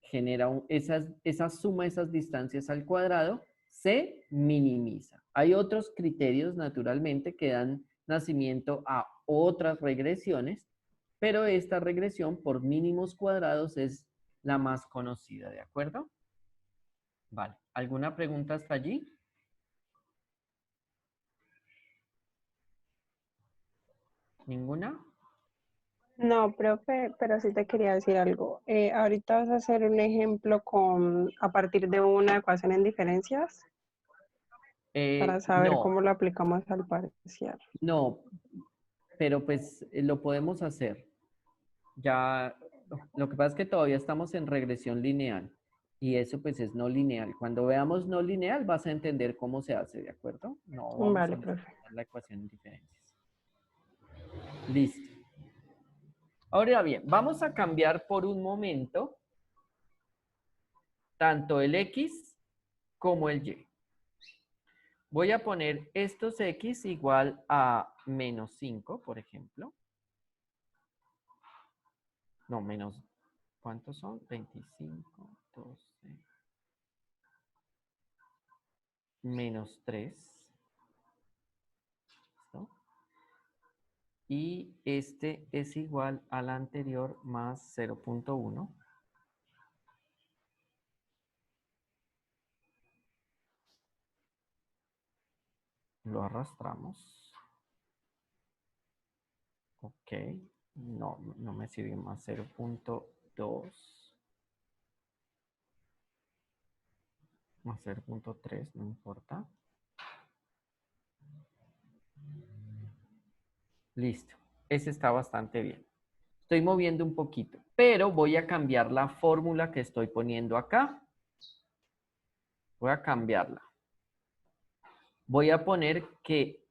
genera esa suma de esas distancias al cuadrado se minimiza. Hay otros criterios, naturalmente, que dan nacimiento a otras regresiones, pero esta regresión por mínimos cuadrados es la más conocida, ¿de acuerdo? Vale. ¿Alguna pregunta hasta allí? ¿Ninguna? No, profe, pero sí te quería decir algo. Ahorita vas a hacer un ejemplo a partir de una ecuación en diferencias para saber No, cómo lo aplicamos al parcial. no, pero pues lo podemos hacer. Ya, lo que pasa es que todavía estamos en regresión lineal y eso pues es no lineal. Cuando veamos no lineal vas a entender cómo se hace, ¿de acuerdo? No vamos Vale, a profe. necesitar la ecuación en diferencias. Listo. Ahora bien, vamos a cambiar por un momento tanto el X como el Y. Voy a poner estos X igual a menos 5, por ejemplo. No, menos, ¿cuántos son? 25, 12, menos 3. ¿Listo? Y este es igual al anterior más 0.1. Lo arrastramos. Ok. No, no me sirve más 0.2. Más 0.3, no importa. Listo. Ese está bastante bien. Estoy moviendo un poquito, pero voy a cambiar la fórmula que estoy poniendo acá. Voy a cambiarla. Voy a poner que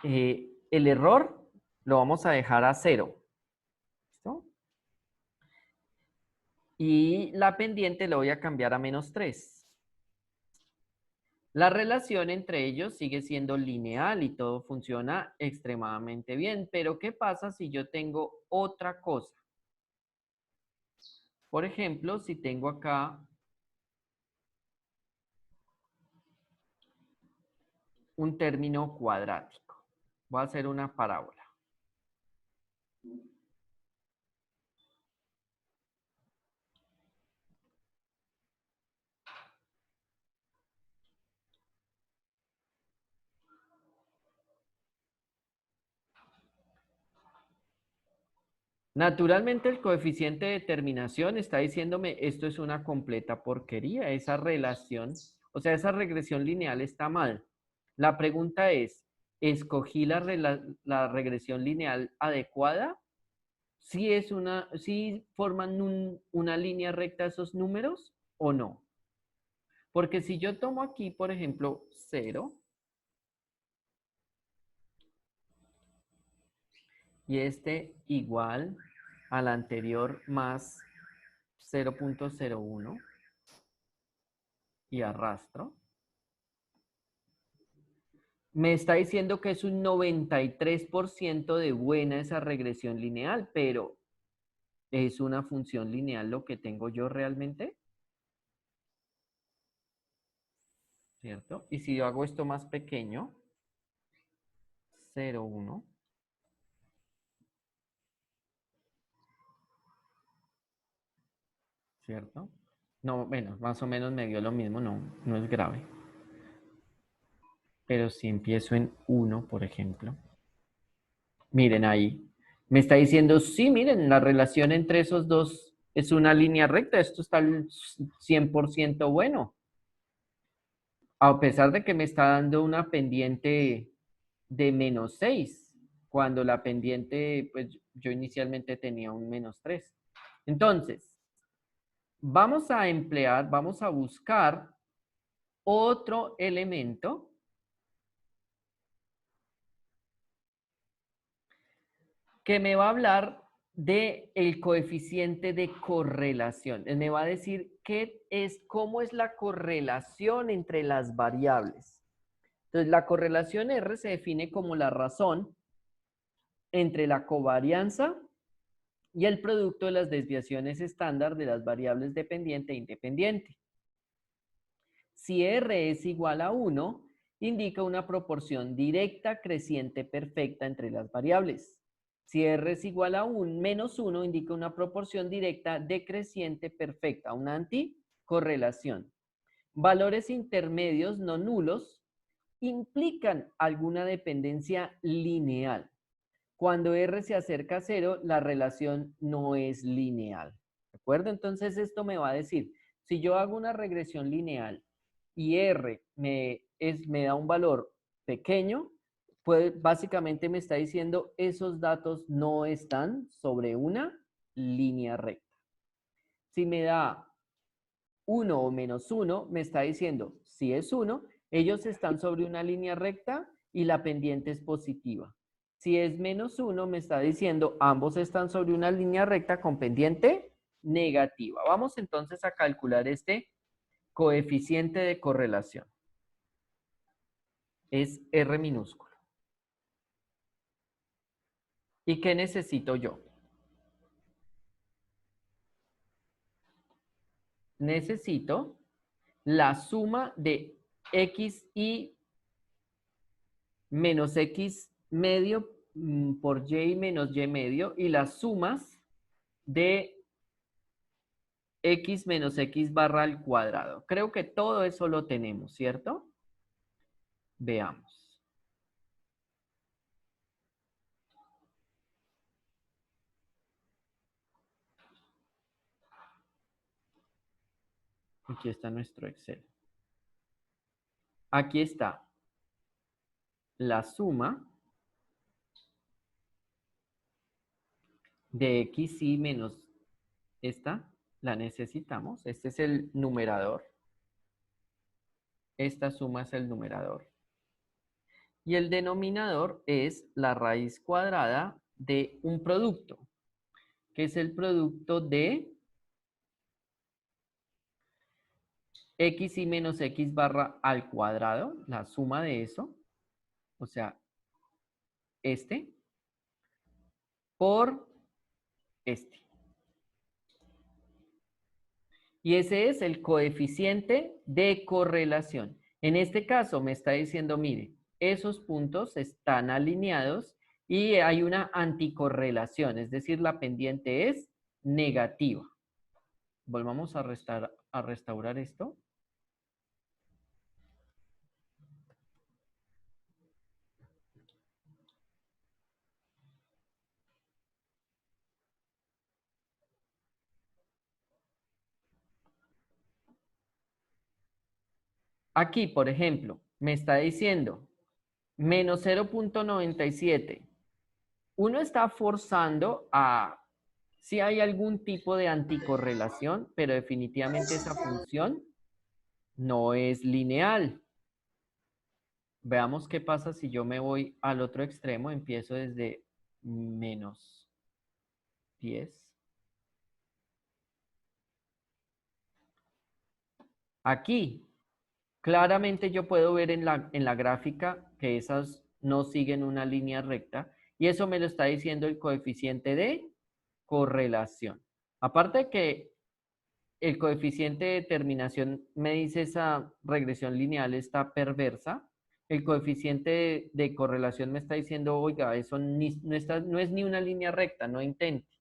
el error lo vamos a dejar a 0. ¿Listo? Y la pendiente lo voy a cambiar a menos 3. La relación entre ellos sigue siendo lineal y todo funciona extremadamente bien. Pero ¿qué pasa si yo tengo otra cosa? Por ejemplo, si tengo acá un término cuadrático. Voy a hacer una parábola. Naturalmente el coeficiente de determinación está diciéndome esto es una completa porquería, esa relación, o sea, esa regresión lineal está mal. La pregunta es, ¿escogí la regresión lineal adecuada? ¿Sí forman una línea recta esos números o no? Porque si yo tomo aquí, por ejemplo, 0, y este igual al anterior más 0.01 y arrastro, me está diciendo que es un 93% de buena esa regresión lineal, pero ¿es una función lineal lo que tengo yo realmente? ¿Cierto? Y si yo hago esto más pequeño, 0,1, ¿cierto? No, bueno, más o menos me dio lo mismo, no es grave. Pero si empiezo en 1, por ejemplo, miren ahí, me está diciendo, sí, miren, la relación entre esos dos es una línea recta, esto está al 100% bueno. A pesar de que me está dando una pendiente de menos 6, cuando la pendiente, pues yo inicialmente tenía un menos 3. Entonces, vamos a buscar otro elemento que me va a hablar del coeficiente de correlación. Me va a decir cómo es la correlación entre las variables. Entonces, la correlación R se define como la razón entre la covarianza y el producto de las desviaciones estándar de las variables dependiente e independiente. Si R es igual a 1, indica una proporción directa creciente perfecta entre las variables. Si R es igual a menos 1, indica una proporción directa decreciente perfecta, una anticorrelación. Valores intermedios no nulos implican alguna dependencia lineal. Cuando R se acerca a 0, la relación no es lineal. ¿De acuerdo? Entonces esto me va a decir, si yo hago una regresión lineal y R me da un valor pequeño, pues básicamente me está diciendo esos datos no están sobre una línea recta. Si me da 1 o menos 1, me está diciendo, si es 1, ellos están sobre una línea recta y la pendiente es positiva. Si es menos 1, me está diciendo, ambos están sobre una línea recta con pendiente negativa. Vamos entonces a calcular este coeficiente de correlación. Es R minúsculo. ¿Y qué necesito yo? Necesito la suma de x y menos x medio por y menos y medio y las sumas de x menos x barra al cuadrado. Creo que todo eso lo tenemos, ¿cierto? Veamos. Aquí está nuestro Excel. Aquí está la suma de x y menos esta, la necesitamos. Este es el numerador. Esta suma es el numerador. Y el denominador es la raíz cuadrada de un producto, que es el producto de x y menos x barra al cuadrado, la suma de eso, o sea, este, por este. Y ese es el coeficiente de correlación. En este caso me está diciendo, mire, esos puntos están alineados y hay una anticorrelación, es decir, la pendiente es negativa. Volvamos a restaurar esto. Aquí, por ejemplo, me está diciendo menos 0.97. Uno está forzando a si hay algún tipo de anticorrelación, pero definitivamente esa función no es lineal. Veamos qué pasa si yo me voy al otro extremo, empiezo desde menos 10. Aquí, claramente yo puedo ver en la gráfica que esas no siguen una línea recta y eso me lo está diciendo el coeficiente de correlación. Aparte de que el coeficiente de determinación me dice esa regresión lineal está perversa, el coeficiente de correlación me está diciendo, oiga, eso no es ni una línea recta, no intente.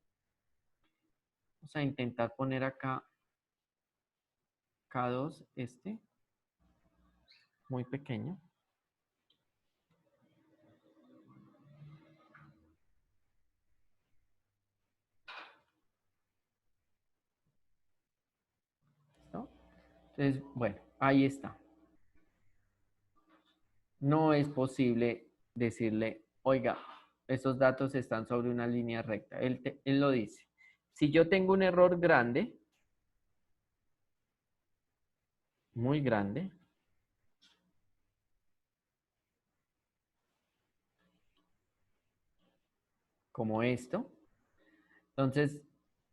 Vamos a intentar poner acá K2, muy pequeño. ¿Listo? Entonces, bueno, ahí está. No es posible decirle, oiga, estos datos están sobre una línea recta. Él lo dice. Si yo tengo un error grande, muy grande, como esto, entonces,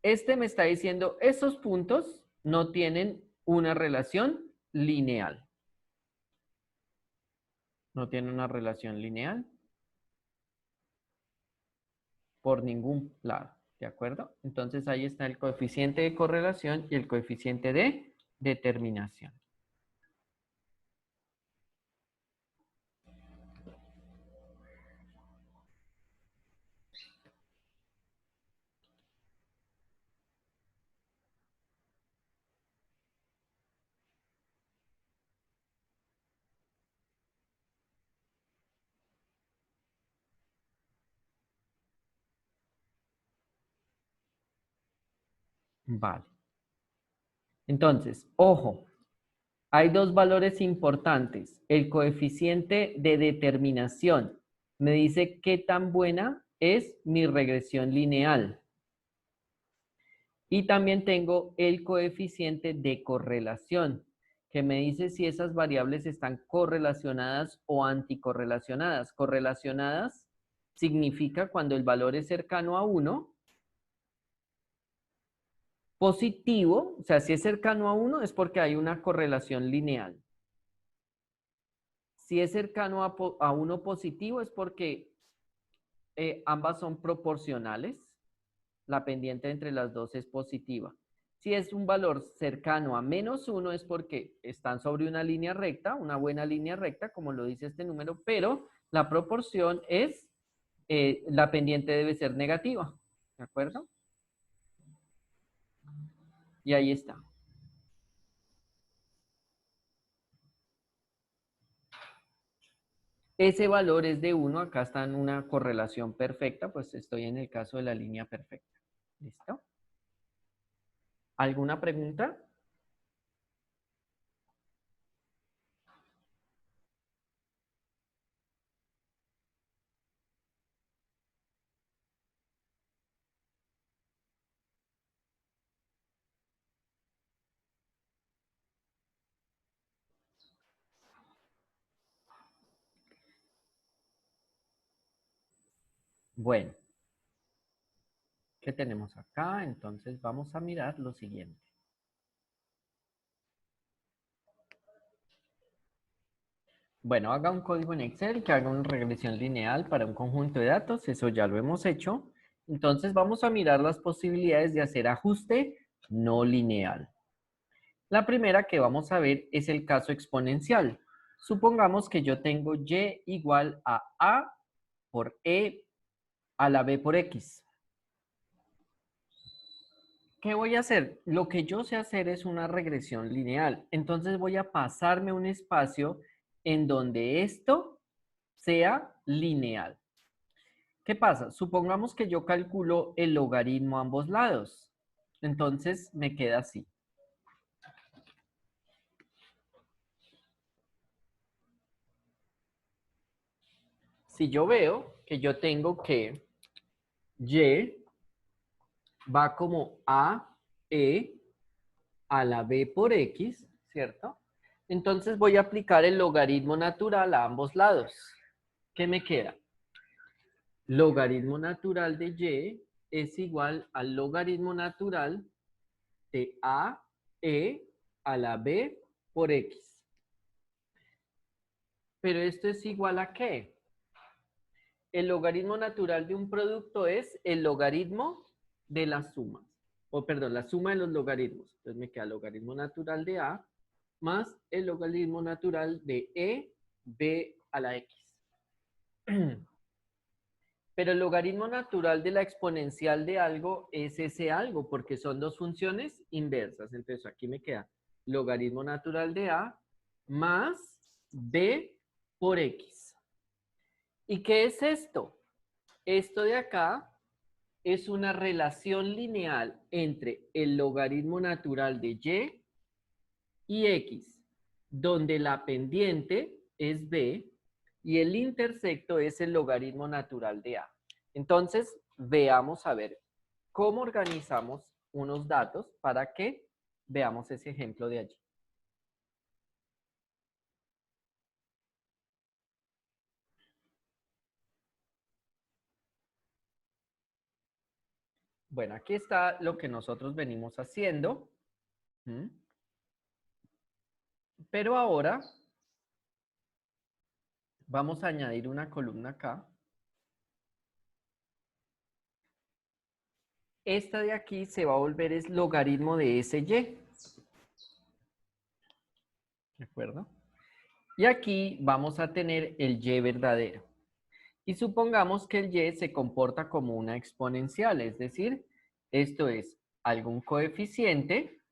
este me está diciendo, esos puntos no tienen una relación lineal. No tienen una relación lineal por ningún lado, ¿de acuerdo? Entonces, ahí está el coeficiente de correlación y el coeficiente de determinación. Vale. Entonces, ojo, hay dos valores importantes. El coeficiente de determinación me dice qué tan buena es mi regresión lineal. Y también tengo el coeficiente de correlación, que me dice si esas variables están correlacionadas o anticorrelacionadas. Correlacionadas significa cuando el valor es cercano a 1. Positivo, o sea, si es cercano a 1 es porque hay una correlación lineal. Si es cercano a 1 positivo es porque ambas son proporcionales. La pendiente entre las dos es positiva. Si es un valor cercano a -1 es porque están sobre una línea recta, una buena línea recta, como lo dice este número, pero la proporción es, la pendiente debe ser negativa, ¿de acuerdo? Y ahí está. Ese valor es de 1, acá está en una correlación perfecta, pues estoy en el caso de la línea perfecta. ¿Listo? ¿Alguna pregunta? Bueno, ¿qué tenemos acá? Entonces vamos a mirar lo siguiente. Bueno, haga un código en Excel que haga una regresión lineal para un conjunto de datos. Eso ya lo hemos hecho. Entonces vamos a mirar las posibilidades de hacer ajuste no lineal. La primera que vamos a ver es el caso exponencial. Supongamos que yo tengo y igual a por e a la b por x. ¿Qué voy a hacer? Lo que yo sé hacer es una regresión lineal. Entonces voy a pasarme un espacio en donde esto sea lineal. ¿Qué pasa? Supongamos que yo calculo el logaritmo a ambos lados. Entonces me queda así. Si yo veo que yo tengo que y va como e a la b por x, ¿cierto? Entonces voy a aplicar el logaritmo natural a ambos lados. ¿Qué me queda? Logaritmo natural de y es igual al logaritmo natural de e a la b por x. Pero esto es igual a ¿qué? El logaritmo natural de un producto es el logaritmo de las sumas. O perdón, la suma de los logaritmos. Entonces me queda el logaritmo natural de a más el logaritmo natural de b a la x. Pero el logaritmo natural de la exponencial de algo es ese algo, porque son dos funciones inversas. Entonces aquí me queda logaritmo natural de a más b por x. ¿Y qué es esto? Esto de acá es una relación lineal entre el logaritmo natural de y x, donde la pendiente es b y el intersecto es el logaritmo natural de a. Entonces, veamos a ver cómo organizamos unos datos para que veamos ese ejemplo de allí. Bueno, aquí está lo que nosotros venimos haciendo. Pero ahora vamos a añadir una columna acá. Esta de aquí se va a volver es logaritmo de ese y. ¿De acuerdo? Y aquí vamos a tener el y verdadero. Y supongamos que el y se comporta como una exponencial, es decir, esto es algún coeficiente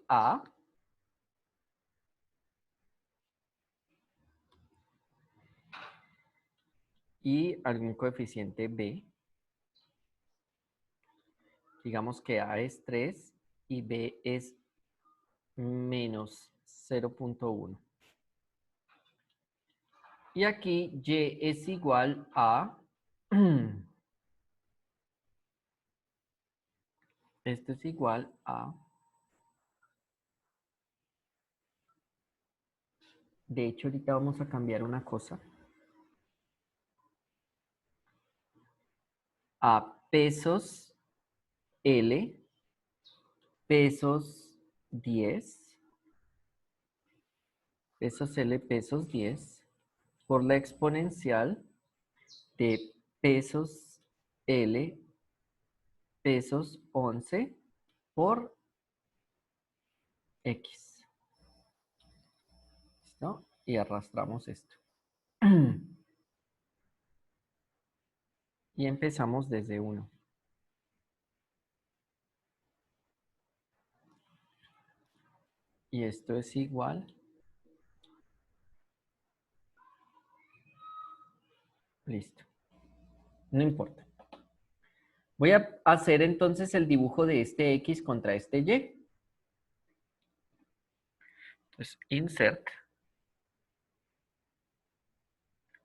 A y algún coeficiente B. Digamos que A es 3 y B es menos 0.1. Y aquí y es igual a... Esto es igual a... De hecho, ahorita vamos a cambiar una cosa. A pesos L, pesos 10, pesos L, pesos 10, por la exponencial de pesos L, pesos 11 por X. ¿Listo? Y arrastramos esto. Y empezamos desde 1. Y esto es igual. Listo. No importa. Voy a hacer entonces el dibujo de este X contra este Y. Entonces, insert.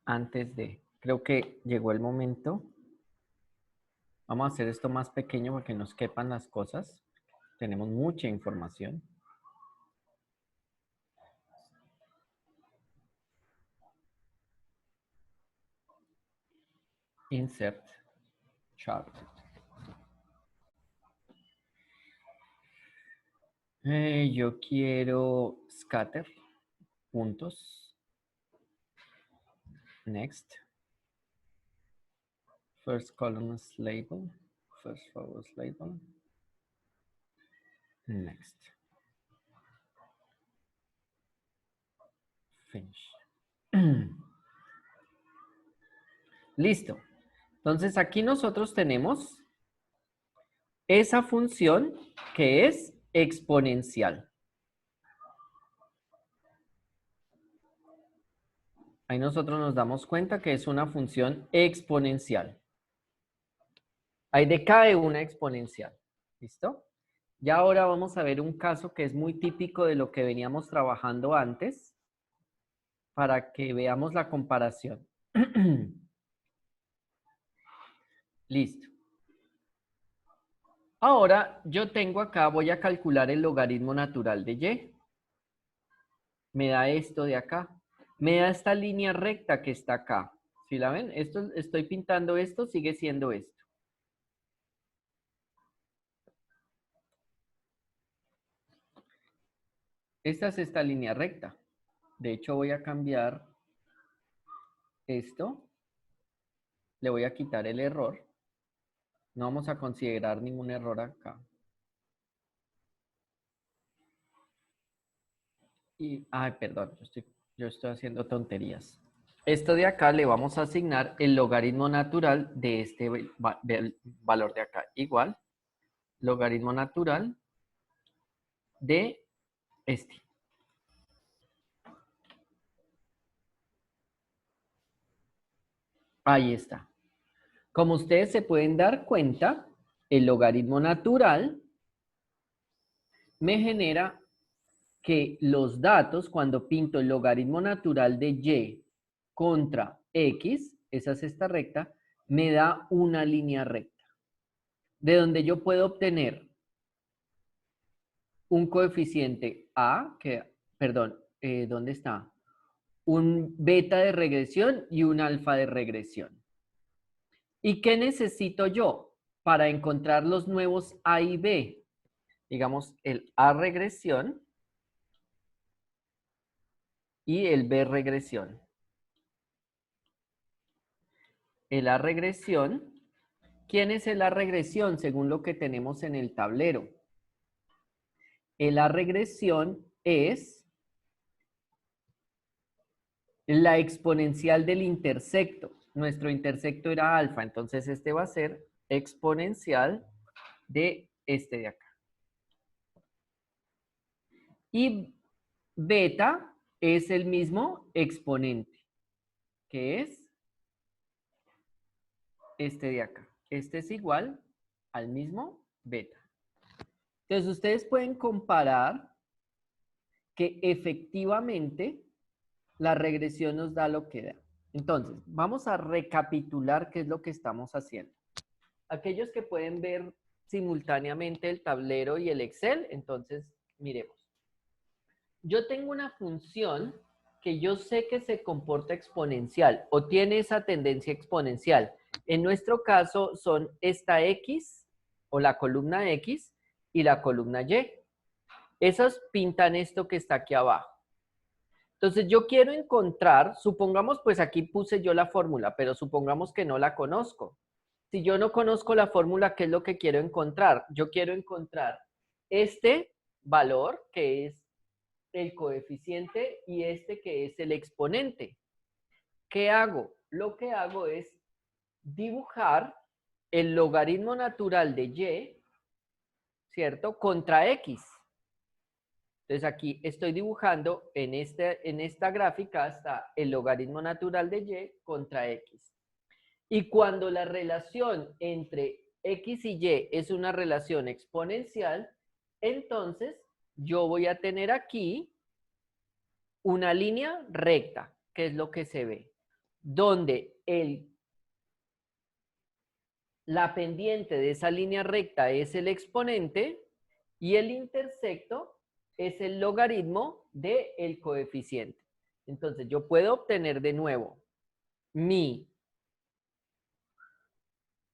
Antes de. Creo que llegó el momento. Vamos a hacer esto más pequeño para que nos quepan las cosas. Tenemos mucha información. Insert chart. Yo quiero scatter, puntos. Next. First column is label. First row is label. Next. Finish. Listo. Entonces aquí nosotros tenemos esa función que es exponencial. Ahí nosotros nos damos cuenta que es una función exponencial. Ahí decae una exponencial. ¿Listo? Ya ahora vamos a ver un caso que es muy típico de lo que veníamos trabajando antes para que veamos la comparación. Listo. Ahora yo tengo acá, voy a calcular el logaritmo natural de y. Me da esto de acá. Me da esta línea recta que está acá. ¿Sí la ven? Esto, estoy pintando esto, sigue siendo esto. Esta es esta línea recta. De hecho, voy a cambiar esto. Le voy a quitar el error. No vamos a considerar ningún error acá. Y, ay, perdón, yo estoy haciendo tonterías. Esto de acá le vamos a asignar el logaritmo natural de este valor de acá. Igual, logaritmo natural de este. Ahí está. Como ustedes se pueden dar cuenta, el logaritmo natural me genera que los datos, cuando pinto el logaritmo natural de y contra x, esa es esta recta, me da una línea recta, de donde yo puedo obtener un coeficiente a, ¿dónde está? Un beta de regresión y un alfa de regresión. ¿Y qué necesito yo para encontrar los nuevos A y B? Digamos, el A regresión y el B regresión. El A regresión. ¿Quién es el A regresión según lo que tenemos en el tablero? El A regresión es la exponencial del intersecto. Nuestro intersecto era alfa, entonces este va a ser exponencial de este de acá. Y beta es el mismo exponente, que es este de acá. Este es igual al mismo beta. Entonces ustedes pueden comparar que efectivamente la regresión nos da lo que da. Entonces, vamos a recapitular qué es lo que estamos haciendo. Aquellos que pueden ver simultáneamente el tablero y el Excel, entonces miremos. Yo tengo una función que yo sé que se comporta exponencial o tiene esa tendencia exponencial. En nuestro caso son esta X o la columna X y la columna Y. Esas pintan esto que está aquí abajo. Entonces yo quiero encontrar, supongamos, pues aquí puse yo la fórmula, pero supongamos que no la conozco. Si yo no conozco la fórmula, ¿qué es lo que quiero encontrar? Yo quiero encontrar este valor, que es el coeficiente, y este que es el exponente. ¿Qué hago? Lo que hago es dibujar el logaritmo natural de y, ¿cierto? Contra x. Entonces aquí estoy dibujando en esta gráfica está el logaritmo natural de y contra x. Y cuando la relación entre x y y es una relación exponencial, entonces yo voy a tener aquí una línea recta, que es lo que se ve, donde la pendiente de esa línea recta es el exponente y el intersecto es el logaritmo del coeficiente. Entonces yo puedo obtener de nuevo mi,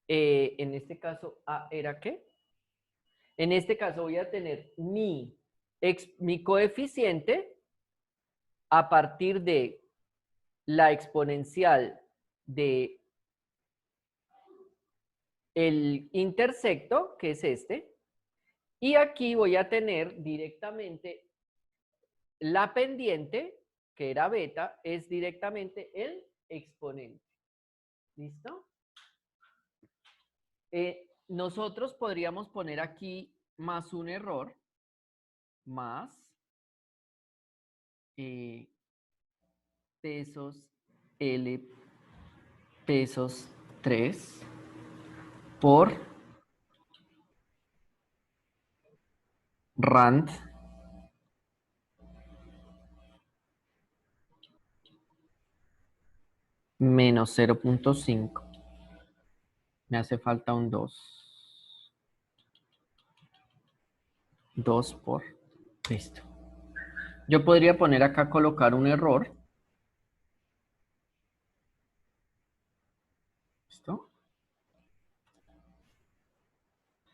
en este caso, ¿A era qué? En este caso voy a tener mi coeficiente a partir de la exponencial de el intersecto, que es este, y aquí voy a tener directamente la pendiente, que era beta, es directamente el exponente. ¿Listo? Nosotros podríamos poner aquí más un error, más pesos L pesos 3 por rand menos 0.5. Me hace falta un 2. 2 por. Listo. Yo podría poner acá, colocar un error. ¿Listo?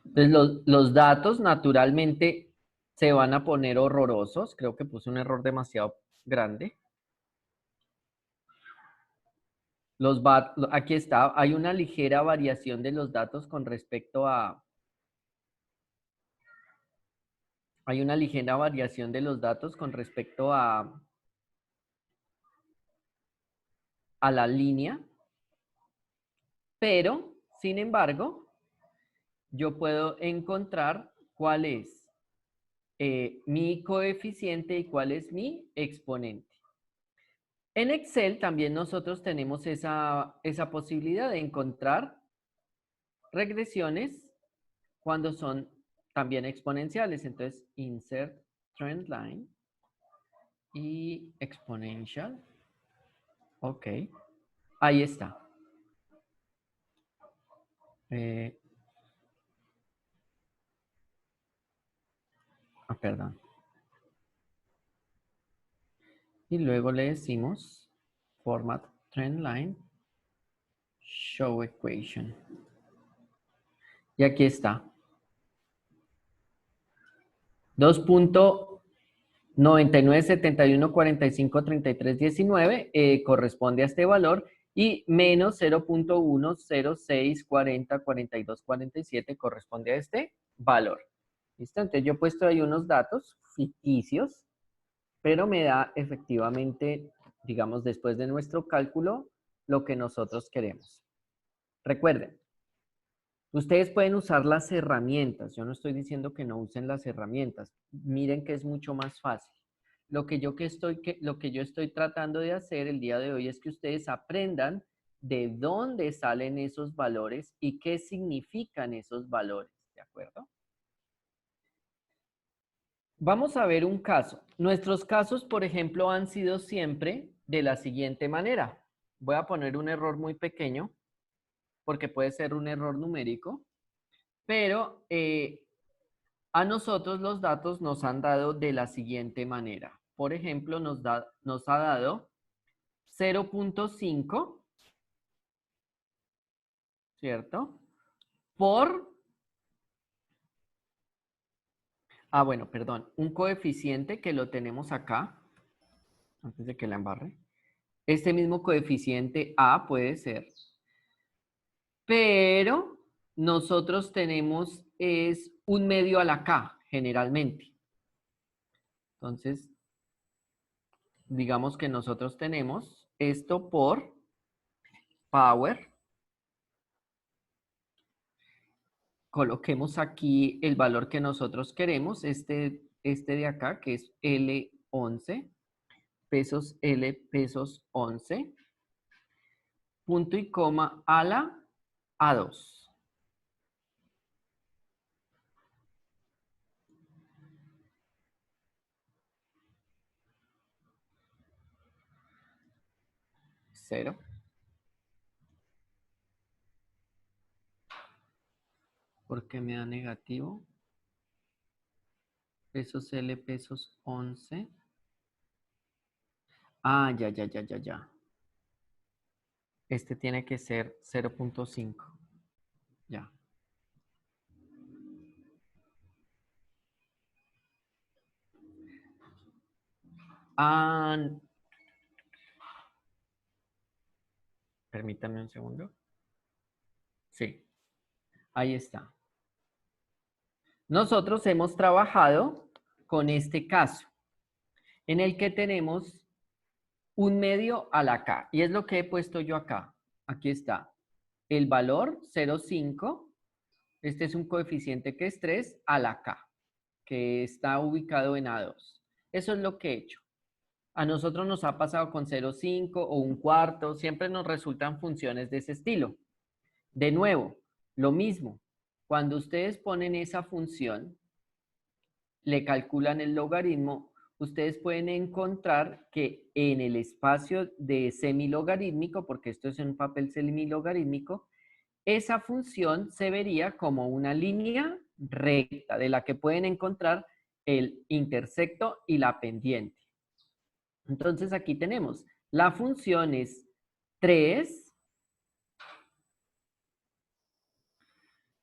Entonces los datos naturalmente se van a poner horrorosos. Creo que puse un error demasiado grande. Aquí está, hay una ligera variación de los datos con respecto a... Hay una ligera variación de los datos con respecto a la línea, pero, sin embargo, yo puedo encontrar cuál es mi coeficiente y cuál es mi exponente. En Excel también nosotros tenemos esa posibilidad de encontrar regresiones cuando son también exponenciales. Entonces, insert trend line. y exponential. Ok. Ahí está. Perdón. Y luego le decimos format trendline show equation. Y aquí está. 2.9971453319 corresponde a este valor y menos 0.106404247 corresponde a este valor. ¿Listo? Entonces yo he puesto ahí unos datos ficticios, pero me da efectivamente, digamos, después de nuestro cálculo, lo que nosotros queremos. Recuerden, ustedes pueden usar las herramientas. Yo no estoy diciendo que no usen las herramientas. Miren que es mucho más fácil. Lo que yo estoy tratando de hacer el día de hoy es que ustedes aprendan de dónde salen esos valores y qué significan esos valores. ¿De acuerdo? Vamos a ver un caso. Nuestros casos, por ejemplo, han sido siempre de la siguiente manera. Voy a poner un error muy pequeño, porque puede ser un error numérico, pero a nosotros los datos nos han dado de la siguiente manera. Por ejemplo, nos ha dado 0.5, ¿cierto? Bueno, perdón, un coeficiente que lo tenemos acá, antes de que la embarre. Este mismo coeficiente A puede ser, pero nosotros tenemos es un medio a la K, generalmente. Entonces, digamos que nosotros tenemos esto por power. Coloquemos aquí el valor que nosotros queremos, este de acá, que es L11, pesos L, pesos 11, punto y coma a la A2. Cero. ¿Por qué me da negativo? Pesos L, pesos 11. Ya. Este tiene que ser 0.5. Ya. Permítame un segundo. Sí, ahí está. Nosotros hemos trabajado con este caso, en el que tenemos un medio a la K. Y es lo que he puesto yo acá. Aquí está. El valor 0.5. Este es un coeficiente que es 3 a la K, que está ubicado en A2. Eso es lo que he hecho. A nosotros nos ha pasado con 0.5 o un cuarto. Siempre nos resultan funciones de ese estilo. De nuevo, lo mismo. Cuando ustedes ponen esa función, le calculan el logaritmo, ustedes pueden encontrar que en el espacio de semilogarítmico, porque esto es un papel semilogarítmico, esa función se vería como una línea recta de la que pueden encontrar el intersecto y la pendiente. Entonces aquí tenemos, la función es 3.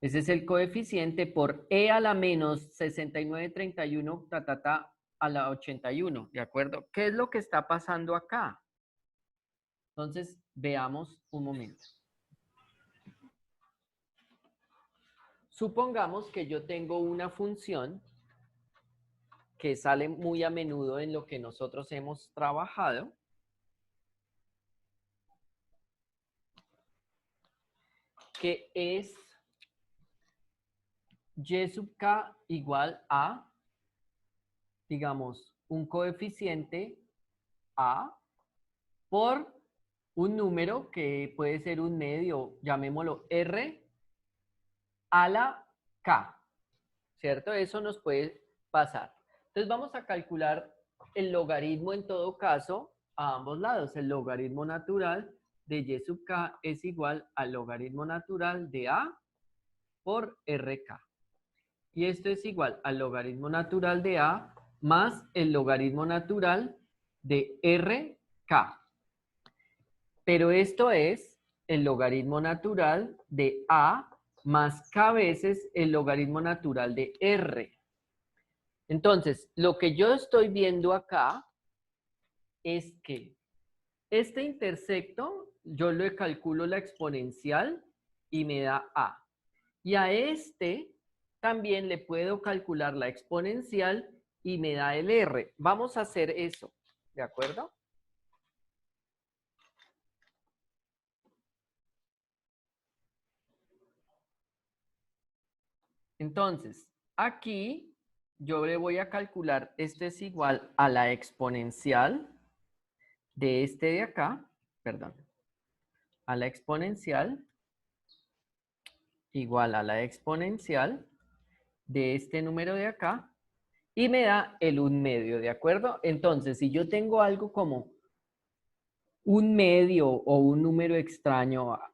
Ese es el coeficiente por e a la menos 6931, a la 81, ¿de acuerdo? ¿Qué es lo que está pasando acá? Entonces, veamos un momento. Supongamos que yo tengo una función que sale muy a menudo en lo que nosotros hemos trabajado. Que es y sub k igual a, digamos, un coeficiente a por un número que puede ser un medio, llamémoslo r a la k, ¿cierto? Eso nos puede pasar. Entonces vamos a calcular el logaritmo en todo caso a ambos lados. El logaritmo natural de y sub k es igual al logaritmo natural de a por rk. Y esto es igual al logaritmo natural de a más el logaritmo natural de rk. Pero esto es el logaritmo natural de a más k veces el logaritmo natural de r. Entonces, lo que yo estoy viendo acá es que este intersecto yo le calculo la exponencial y me da a. Y a este también le puedo calcular la exponencial y me da el r. Vamos a hacer eso, ¿de acuerdo? Entonces, aquí yo le voy a calcular, esto es igual a la exponencial de este de acá, perdón, a la exponencial igual a la exponencial de este número de acá y me da el 1/2, ¿de acuerdo? Entonces, si yo tengo algo como 1/2 o un número extraño a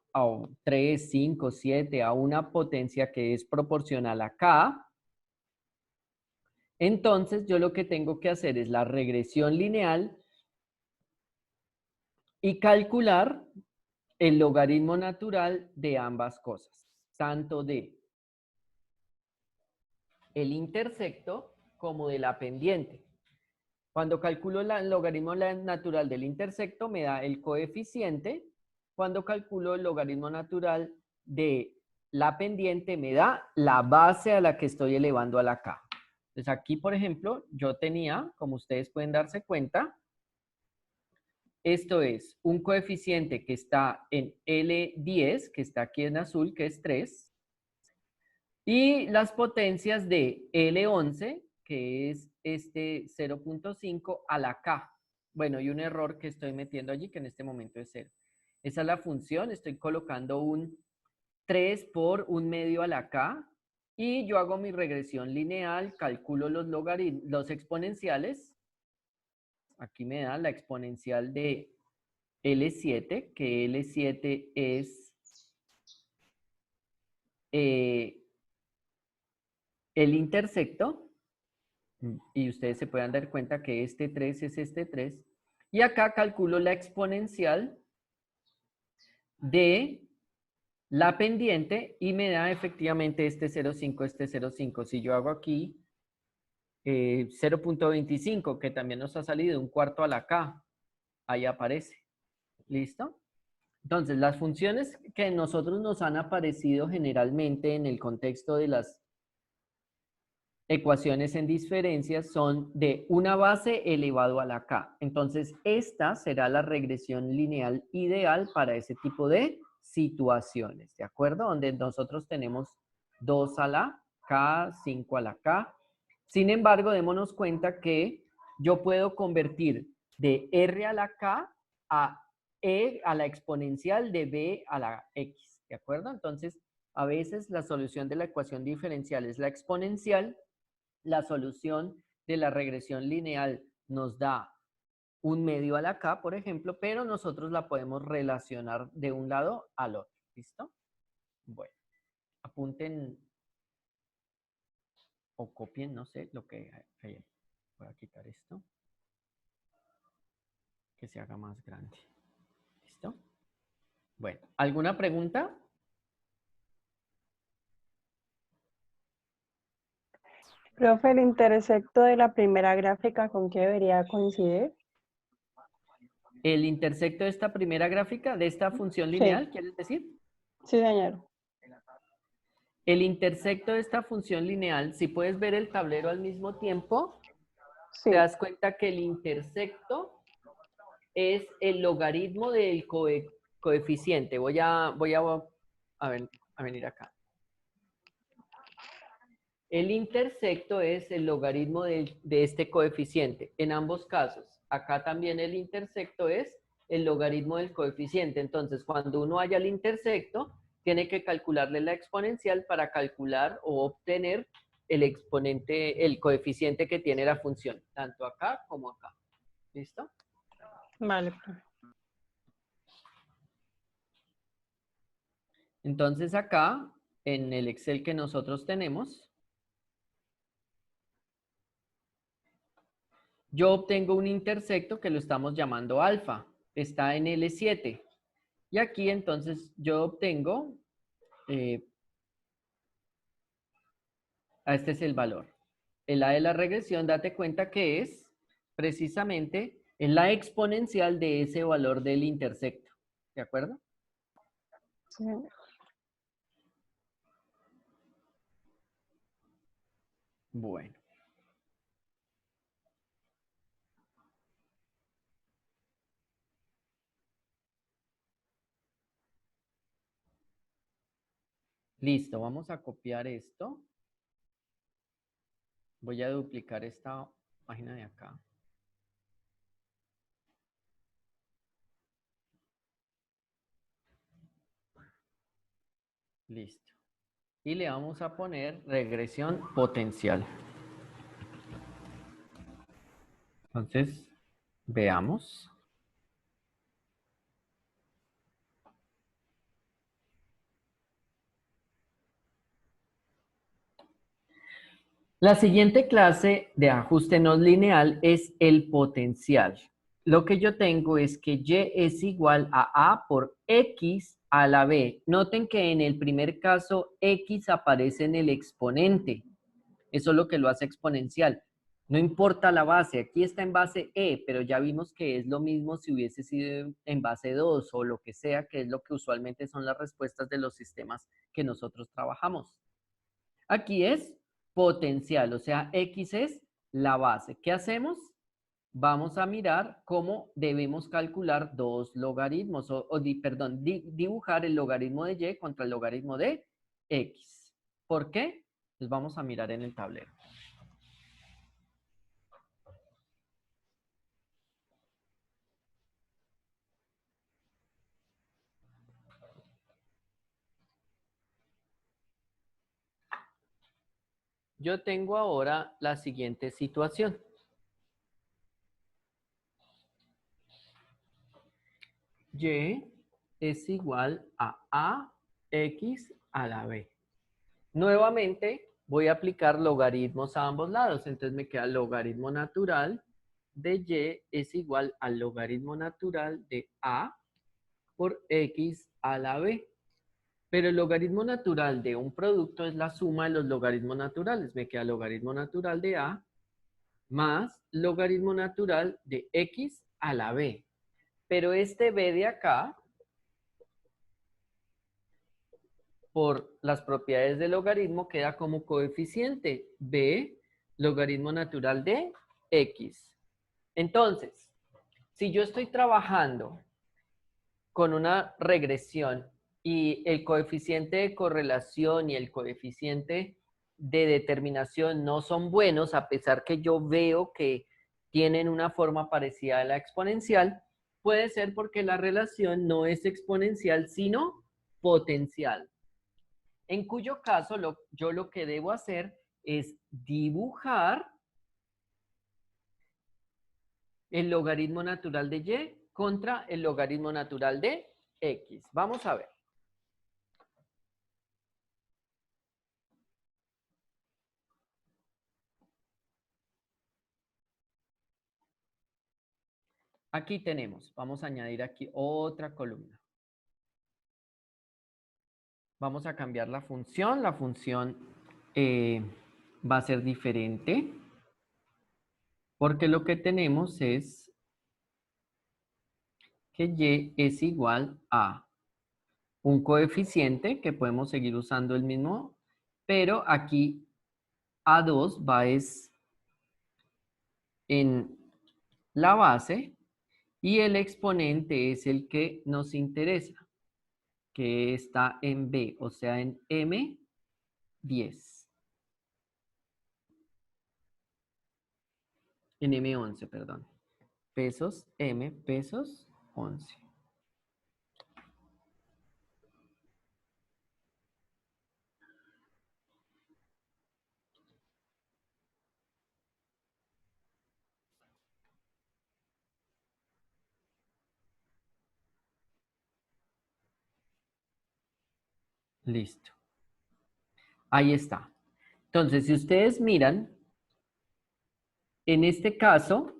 3, 5, 7 a una potencia que es proporcional a k, entonces yo lo que tengo que hacer es la regresión lineal y calcular el logaritmo natural de ambas cosas, tanto de el intersecto como de la pendiente. Cuando calculo el logaritmo natural del intersecto me da el coeficiente. Cuando calculo el logaritmo natural de la pendiente me da la base a la que estoy elevando a la k. Entonces aquí, por ejemplo, yo tenía, como ustedes pueden darse cuenta, esto es un coeficiente que está en L10, que está aquí en azul, que es 3. Y las potencias de L11, que es este 0.5 a la K. Bueno, y un error que estoy metiendo allí, que en este momento es 0. Esa es la función, estoy colocando un 3 por 1/2 a la K. Y yo hago mi regresión lineal, calculo los exponenciales. Aquí me da la exponencial de L7, que L7 es el intersecto. Y ustedes se pueden dar cuenta que este 3 es este 3. Y acá calculo la exponencial de la pendiente y me da efectivamente este 0.5, este 0.5. Si yo hago aquí 0.25, que también nos ha salido un cuarto a la K, ahí aparece. ¿Listo? Entonces, las funciones que a nosotros nos han aparecido generalmente en el contexto de las ecuaciones en diferencias son de una base elevado a la k. Entonces, esta será la regresión lineal ideal para ese tipo de situaciones, ¿de acuerdo? Donde nosotros tenemos 2 a la k, 5 a la k. Sin embargo, démonos cuenta que yo puedo convertir de r a la k a e a la exponencial de b a la x, ¿de acuerdo? Entonces, a veces la solución de la ecuación diferencial es la exponencial. La solución de la regresión lineal nos da 1/2 a la k, por ejemplo, pero nosotros la podemos relacionar de un lado al otro. ¿Listo? Bueno, apunten o copien, no sé, lo que hay. Voy a quitar esto. Que se haga más grande. ¿Listo? Bueno, ¿alguna pregunta? Profe, el intersecto de la primera gráfica, ¿con qué debería coincidir? El intersecto de esta primera gráfica, de esta función lineal, Sí. ¿quieres decir? Sí, señor. El intersecto de esta función lineal, si puedes ver el tablero al mismo tiempo, Sí. te das cuenta que el intersecto es el logaritmo del coeficiente. Voy a venir acá. El intersecto es el logaritmo de este coeficiente. En ambos casos. Acá también el intersecto es el logaritmo del coeficiente. Entonces, cuando uno haya el intersecto, tiene que calcularle la exponencial para calcular o obtener el exponente, el coeficiente que tiene la función, tanto acá como acá. ¿Listo? Vale, profe. Entonces acá, en el Excel que nosotros tenemos, yo obtengo un intersecto que lo estamos llamando alfa. Está en L7. Y aquí entonces yo obtengo, este es el valor. El A de la regresión, date cuenta que es precisamente la exponencial de ese valor del intersecto. ¿De acuerdo? Sí. Bueno. Listo, vamos a copiar esto. Voy a duplicar esta página de acá. Listo. Y le vamos a poner regresión potencial. Entonces, veamos. La siguiente clase de ajuste no lineal es el potencial. Lo que yo tengo es que Y es igual a A por X a la B. Noten que en el primer caso X aparece en el exponente. Eso es lo que lo hace exponencial. No importa la base, aquí está en base E, pero ya vimos que es lo mismo si hubiese sido en base 2 o lo que sea, que es lo que usualmente son las respuestas de los sistemas que nosotros trabajamos. Aquí es potencial, o sea, X es la base. ¿Qué hacemos? Vamos a mirar cómo debemos calcular dos logaritmos, dibujar el logaritmo de Y contra el logaritmo de X. ¿Por qué? Pues vamos a mirar en el tablero. Yo tengo ahora la siguiente situación. Y es igual a AX a la B. Nuevamente voy a aplicar logaritmos a ambos lados. Entonces me queda el logaritmo natural de Y es igual al logaritmo natural de A por X a la B. Pero el logaritmo natural de un producto es la suma de los logaritmos naturales. Me queda logaritmo natural de A más logaritmo natural de X a la B. Pero este B de acá, por las propiedades del logaritmo, queda como coeficiente B logaritmo natural de X. Entonces, si yo estoy trabajando con una regresión y el coeficiente de correlación y el coeficiente de determinación no son buenos, a pesar que yo veo que tienen una forma parecida a la exponencial, puede ser porque la relación no es exponencial, sino potencial. En cuyo caso, yo lo que debo hacer es dibujar el logaritmo natural de Y contra el logaritmo natural de X. Vamos a ver. Aquí tenemos, vamos a añadir aquí otra columna. Vamos a cambiar la función va a ser diferente, porque lo que tenemos es que Y es igual a un coeficiente, que podemos seguir usando el mismo, pero aquí A2 va en la base y el exponente es el que nos interesa, que está en B, o sea, en M10. En M11, perdón. Pesos, M, pesos, 11. Listo. Ahí está. Entonces, si ustedes miran, en este caso,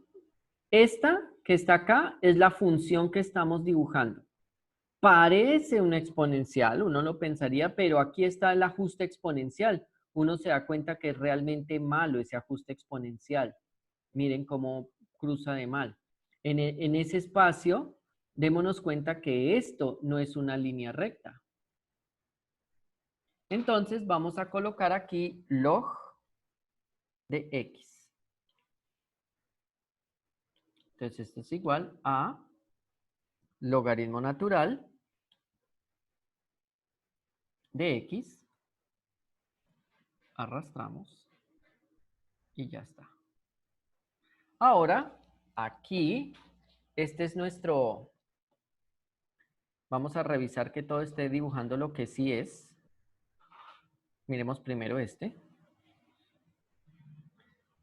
esta que está acá es la función que estamos dibujando. Parece una exponencial, uno lo pensaría, pero aquí está el ajuste exponencial. Uno se da cuenta que es realmente malo ese ajuste exponencial. Miren cómo cruza de mal. En ese espacio, démonos cuenta que esto no es una línea recta. Entonces vamos a colocar aquí log de x. Entonces esto es igual a logaritmo natural de x. Arrastramos y ya está. Ahora, aquí, este es nuestro... Vamos a revisar que todo esté dibujando lo que sí es. Miremos primero este.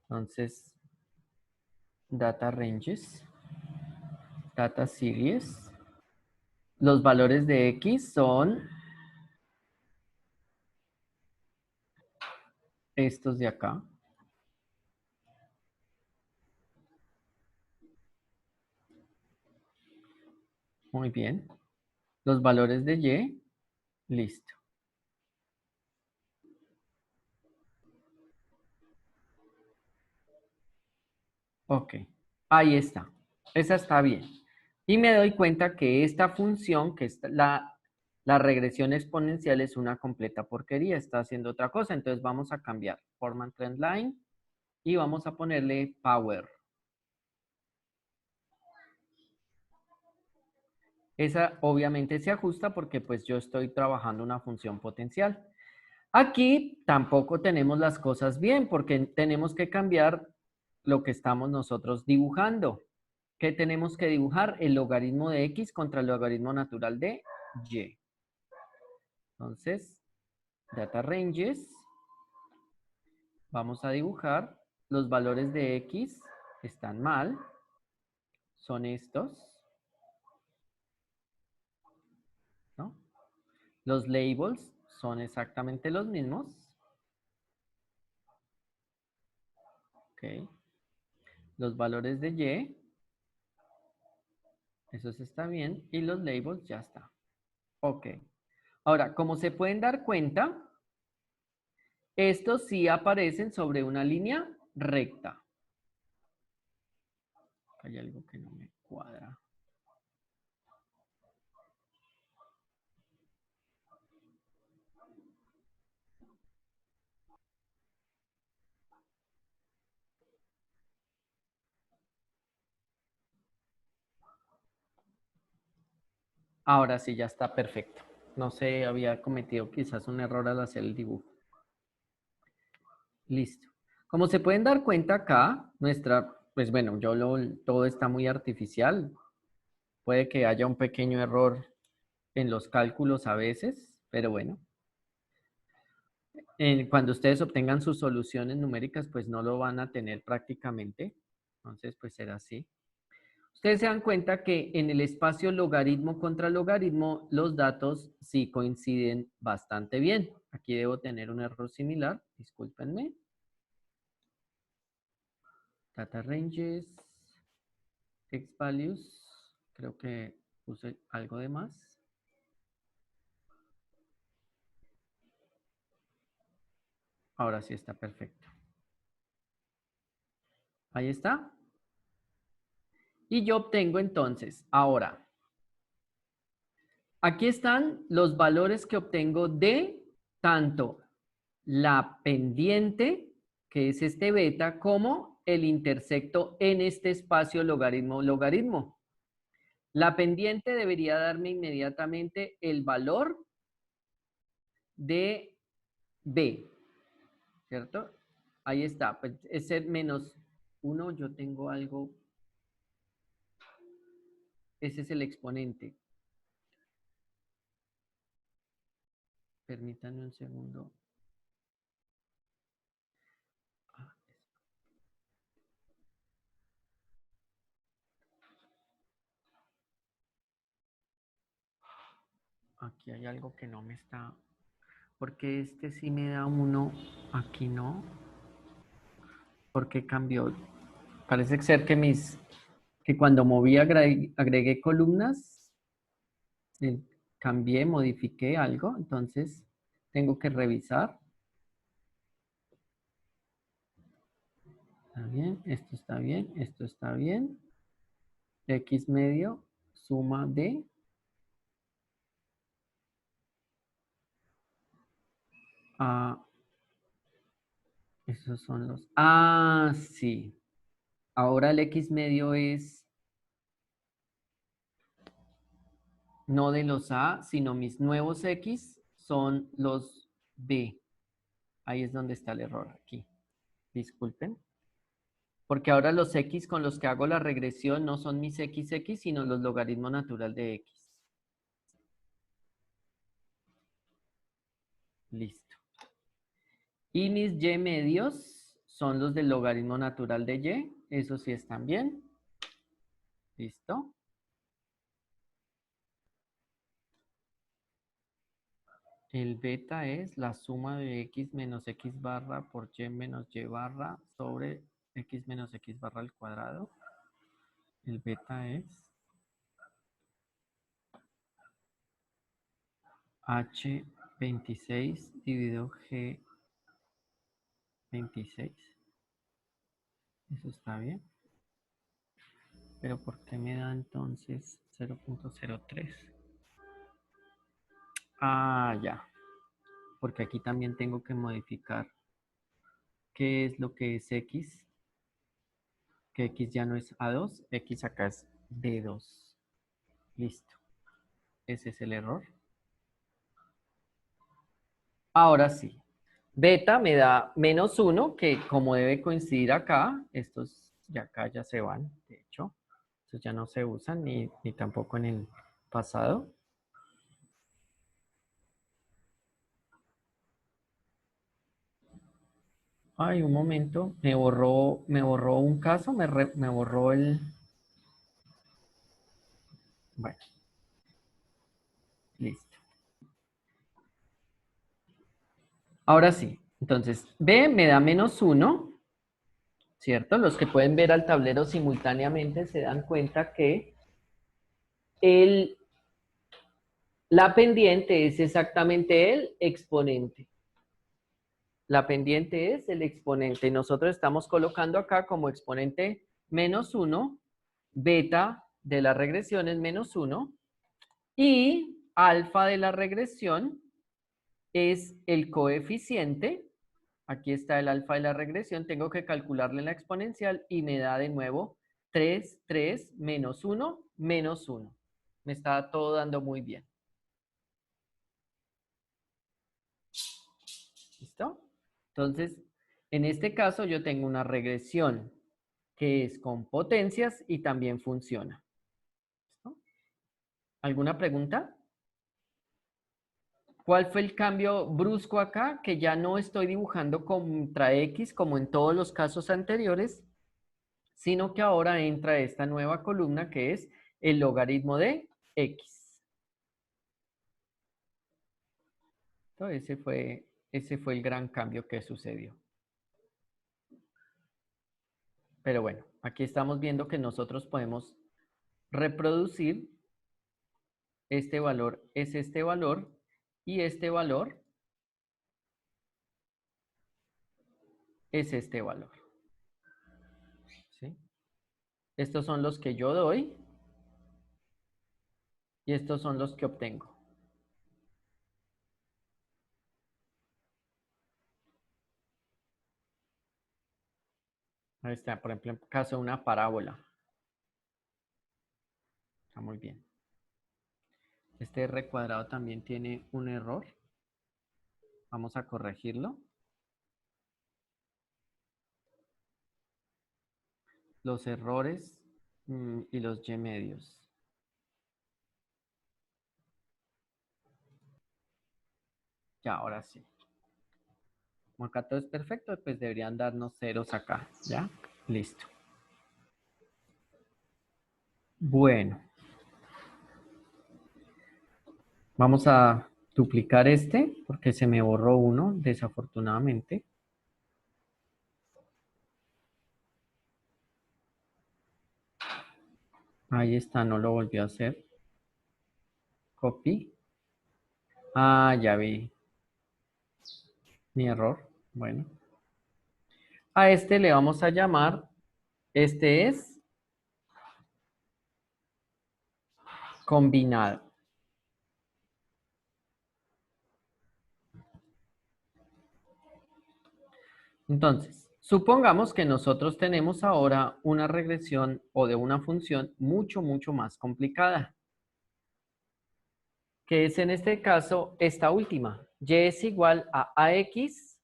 Entonces, data ranges, data series. Los valores de X son estos de acá. Muy bien. Los valores de Y, listo. Ok, ahí está. Esa está bien. Y me doy cuenta que esta función, que es la regresión exponencial, es una completa porquería. Está haciendo otra cosa. Entonces vamos a cambiar format trend line y vamos a ponerle power. Esa obviamente se ajusta porque pues yo estoy trabajando una función potencial. Aquí tampoco tenemos las cosas bien porque tenemos que cambiar lo que estamos nosotros dibujando. ¿Qué tenemos que dibujar? El logaritmo de x contra el logaritmo natural de y. Entonces, data ranges. Vamos a dibujar. Los valores de x están mal. Son estos. ¿No? Los labels son exactamente los mismos. Ok. Los valores de y. Eso está bien. Y los labels ya está. Ok. Ahora, como se pueden dar cuenta, estos sí aparecen sobre una línea recta. Hay algo que no me cuadra. Ahora sí, ya está perfecto. No sé, había cometido quizás un error al hacer el dibujo. Listo. Como se pueden dar cuenta acá, pues bueno, todo está muy artificial. Puede que haya un pequeño error en los cálculos a veces, pero bueno. Cuando ustedes obtengan sus soluciones numéricas, pues no lo van a tener prácticamente. Entonces, pues será así. Ustedes se dan cuenta que en el espacio logaritmo contra logaritmo, los datos sí coinciden bastante bien. Aquí debo tener un error similar, discúlpenme. Data ranges, text values, creo que puse algo de más. Ahora sí está perfecto. Ahí está. Y yo obtengo entonces, ahora, aquí están los valores que obtengo de tanto la pendiente, que es este beta, como el intersecto en este espacio logaritmo-logaritmo. La pendiente debería darme inmediatamente el valor de B, ¿cierto? Ahí está, pues es el menos 1, yo tengo algo, ese es el exponente. Permítanme un segundo. Aquí hay algo que no me está Porque este sí me da 1, aquí no. ¿Por qué cambió? Parece ser que cuando moví agregué columnas, cambié, modifiqué algo, entonces tengo que revisar. Está bien, esto está bien, esto está bien. X medio, suma de esos son los... Ah, sí. Ahora el X medio es no de los A, sino mis nuevos X son los B. Ahí es donde está el error, aquí. Disculpen. Porque ahora los X con los que hago la regresión no son mis XX, sino los logaritmos natural de X. Listo. Y mis Y medios son los del logaritmo natural de Y. Eso sí están bien. Listo. El beta es la suma de X menos X barra por Y menos Y barra sobre X menos X barra al cuadrado. El beta es H26 dividido G26. Eso está bien. Pero ¿por qué me da entonces 0.03? Ah, ya. Porque aquí también tengo que modificar qué es lo que es X. Que X ya no es A2, X acá es D2. Listo. Ese es el error. Ahora sí. Beta me da menos 1, que como debe coincidir acá, estos ya acá ya se van, de hecho. Estos ya no se usan ni tampoco en el pasado. Ay, un momento, me borró un caso, me borró el... Bueno, listo. Ahora sí, entonces B me da menos 1, ¿cierto? Los que pueden ver al tablero simultáneamente se dan cuenta que la pendiente es exactamente el exponente. La pendiente es el exponente. Nosotros estamos colocando acá como exponente menos 1, beta de la regresión es menos 1, y alfa de la regresión es el coeficiente. Aquí está el alfa de la regresión. Tengo que calcularle la exponencial y me da de nuevo 3, 3, menos 1, menos 1. Me está todo dando muy bien. ¿Listo? Entonces, en este caso yo tengo una regresión que es con potencias y también funciona. ¿Listo? ¿Alguna pregunta? ¿Cuál fue el cambio brusco acá? Que ya no estoy dibujando contra X como en todos los casos anteriores, sino que ahora entra esta nueva columna que es el logaritmo de X. Entonces, ese fue el gran cambio que sucedió. Pero bueno, aquí estamos viendo que nosotros podemos reproducir este valor es este valor y este valor es este valor. ¿Sí? Estos son los que yo doy y estos son los que obtengo. Ahí está, por ejemplo, en caso de una parábola. Está muy bien. Este R cuadrado también tiene un error. Vamos a corregirlo. Los errores y los Y medios. Ya, ahora sí. Como acá todo es perfecto, pues deberían darnos ceros acá. ¿Ya? Listo. Bueno. Vamos a duplicar este, porque se me borró uno, desafortunadamente. Ahí está, no lo volvió a hacer. Copy. Ah, ya vi. Mi error. Bueno. A este le vamos a llamar, este es combinado. Entonces, supongamos que nosotros tenemos ahora una regresión o de una función mucho más complicada, que es en este caso esta última. Y es igual a AX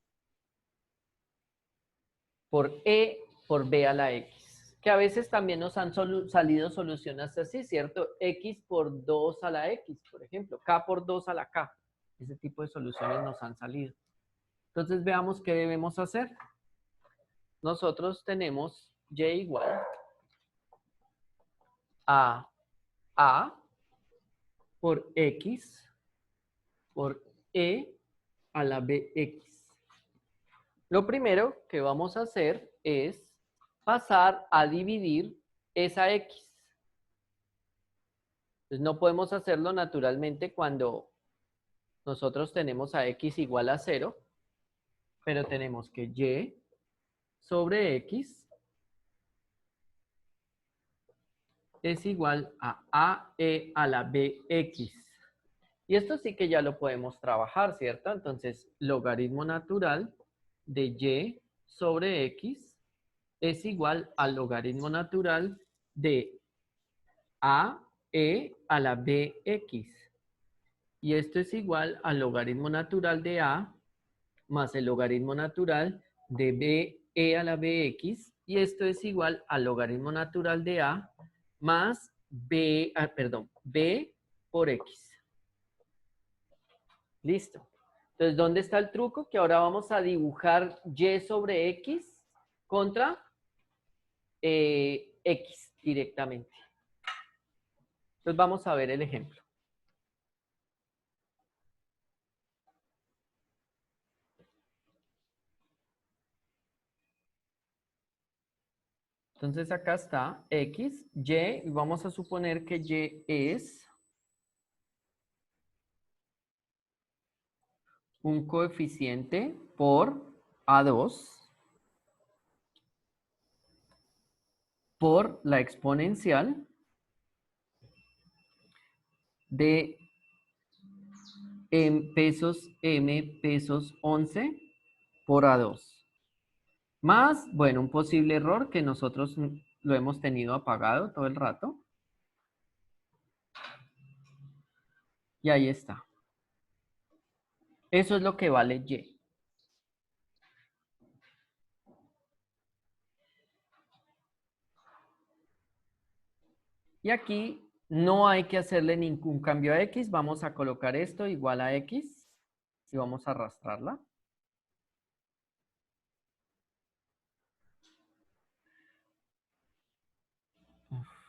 por E por B a la X, que a veces también nos han salido soluciones así, ¿cierto? X por 2 a la X, por ejemplo, K por 2 a la K. Ese tipo de soluciones nos han salido. Entonces veamos qué debemos hacer. Nosotros tenemos Y igual a A por X por E a la BX. Lo primero que vamos a hacer es pasar a dividir esa X. Entonces no podemos hacerlo naturalmente cuando nosotros tenemos a X igual a 0, pero tenemos que Y sobre X es igual a AE a la BX. Y esto sí que ya lo podemos trabajar, ¿cierto? Entonces, logaritmo natural de Y sobre X es igual al logaritmo natural de AE a la BX. Y esto es igual al logaritmo natural de A más el logaritmo natural de BE a la BX. Y esto es igual al logaritmo natural de A más B por X. Listo. Entonces, ¿dónde está el truco? Que ahora vamos a dibujar Y sobre X contra X directamente. Entonces, vamos a ver el ejemplo. Entonces, acá está X, Y, y vamos a suponer que Y es un coeficiente por A2 por la exponencial de M pesos 11 por A2. Más, bueno, un posible error que nosotros lo hemos tenido apagado todo el rato. Y ahí está. Eso es lo que vale Y. Y aquí no hay que hacerle ningún cambio a X. Vamos a colocar esto igual a X. Y vamos a arrastrarla.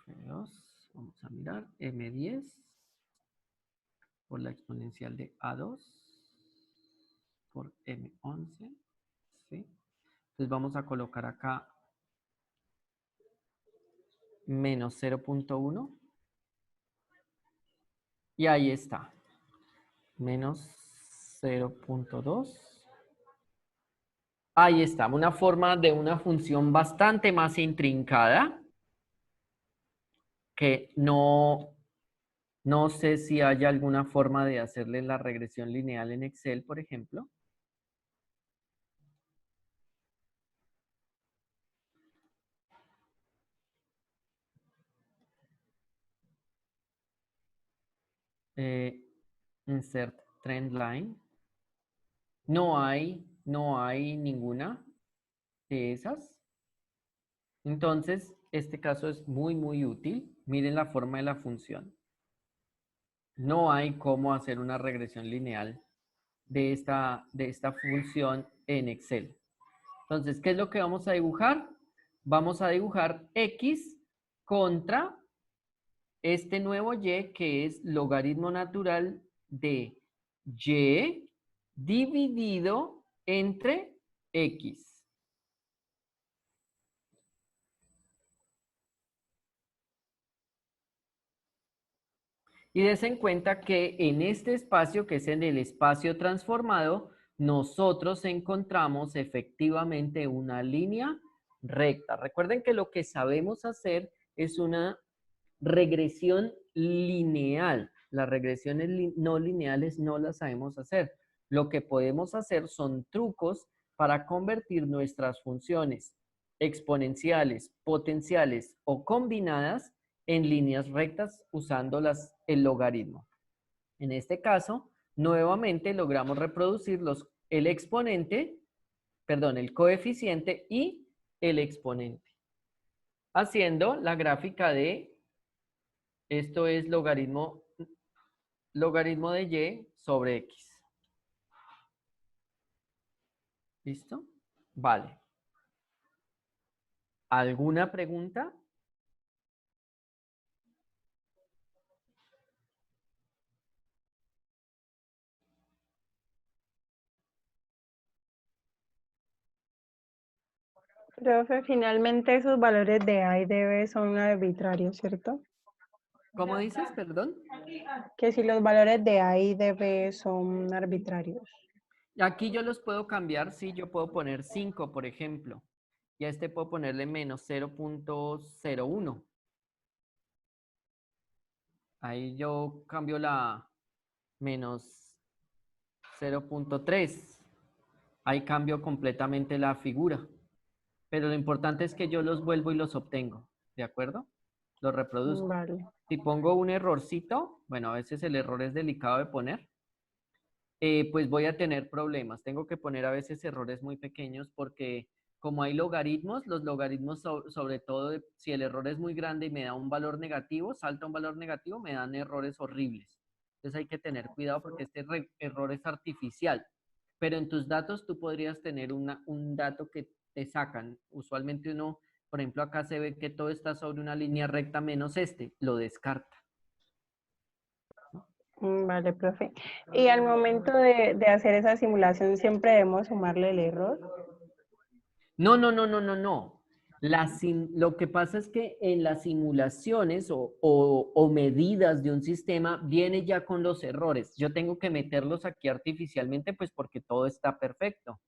F2. Vamos a mirar. M10 por la exponencial de A2 por M11. ¿Sí? Entonces vamos a colocar acá menos 0.1. Y ahí está. Menos 0.2. Ahí está, una forma de una función bastante más intrincada que no sé si hay alguna forma de hacerle la regresión lineal en Excel, por ejemplo. Insert trend line. No hay ninguna de esas. Entonces, este caso es muy útil. Miren la forma de la función. No hay cómo hacer una regresión lineal de esta función en Excel. Entonces, ¿qué es lo que vamos a dibujar? Vamos a dibujar X contra este nuevo Y, que es logaritmo natural de y dividido entre x. Y des en cuenta que en este espacio, que es en el espacio transformado, nosotros encontramos efectivamente una línea recta. Recuerden que lo que sabemos hacer es una regresión lineal. Las regresiones no lineales no las sabemos hacer. Lo que podemos hacer son trucos para convertir nuestras funciones exponenciales, potenciales o combinadas en líneas rectas usando el logaritmo. En este caso, nuevamente logramos reproducir el coeficiente y el exponente, haciendo la gráfica de, esto es logaritmo de y sobre x. ¿Listo? Vale. ¿Alguna pregunta? Profe, finalmente esos valores de A y de B son arbitrarios, ¿cierto? ¿Cómo dices, perdón? Que si los valores de A y de B son arbitrarios. Aquí yo los puedo cambiar, sí, yo puedo poner 5, por ejemplo. Y a este puedo ponerle menos 0.01. Ahí yo cambio la menos 0.3. Ahí cambio completamente la figura. Pero lo importante es que yo los vuelvo y los obtengo. ¿De acuerdo? Los reproduzco. Vale. Si pongo un errorcito, bueno, a veces el error es delicado de poner, pues voy a tener problemas. Tengo que poner a veces errores muy pequeños porque como hay logaritmos, los logaritmos sobre todo si el error es muy grande y me da un valor negativo, salta un valor negativo, me dan errores horribles. Entonces hay que tener cuidado porque este error es artificial. Pero en tus datos tú podrías tener un dato que te sacan. Usualmente uno, por ejemplo, acá se ve que todo está sobre una línea recta menos lo descarta. Vale, profe. Y al momento de hacer esa simulación, ¿siempre debemos sumarle el error? No. Lo que pasa es que en las simulaciones o medidas de un sistema viene ya con los errores. Yo tengo que meterlos aquí artificialmente pues porque todo está perfecto.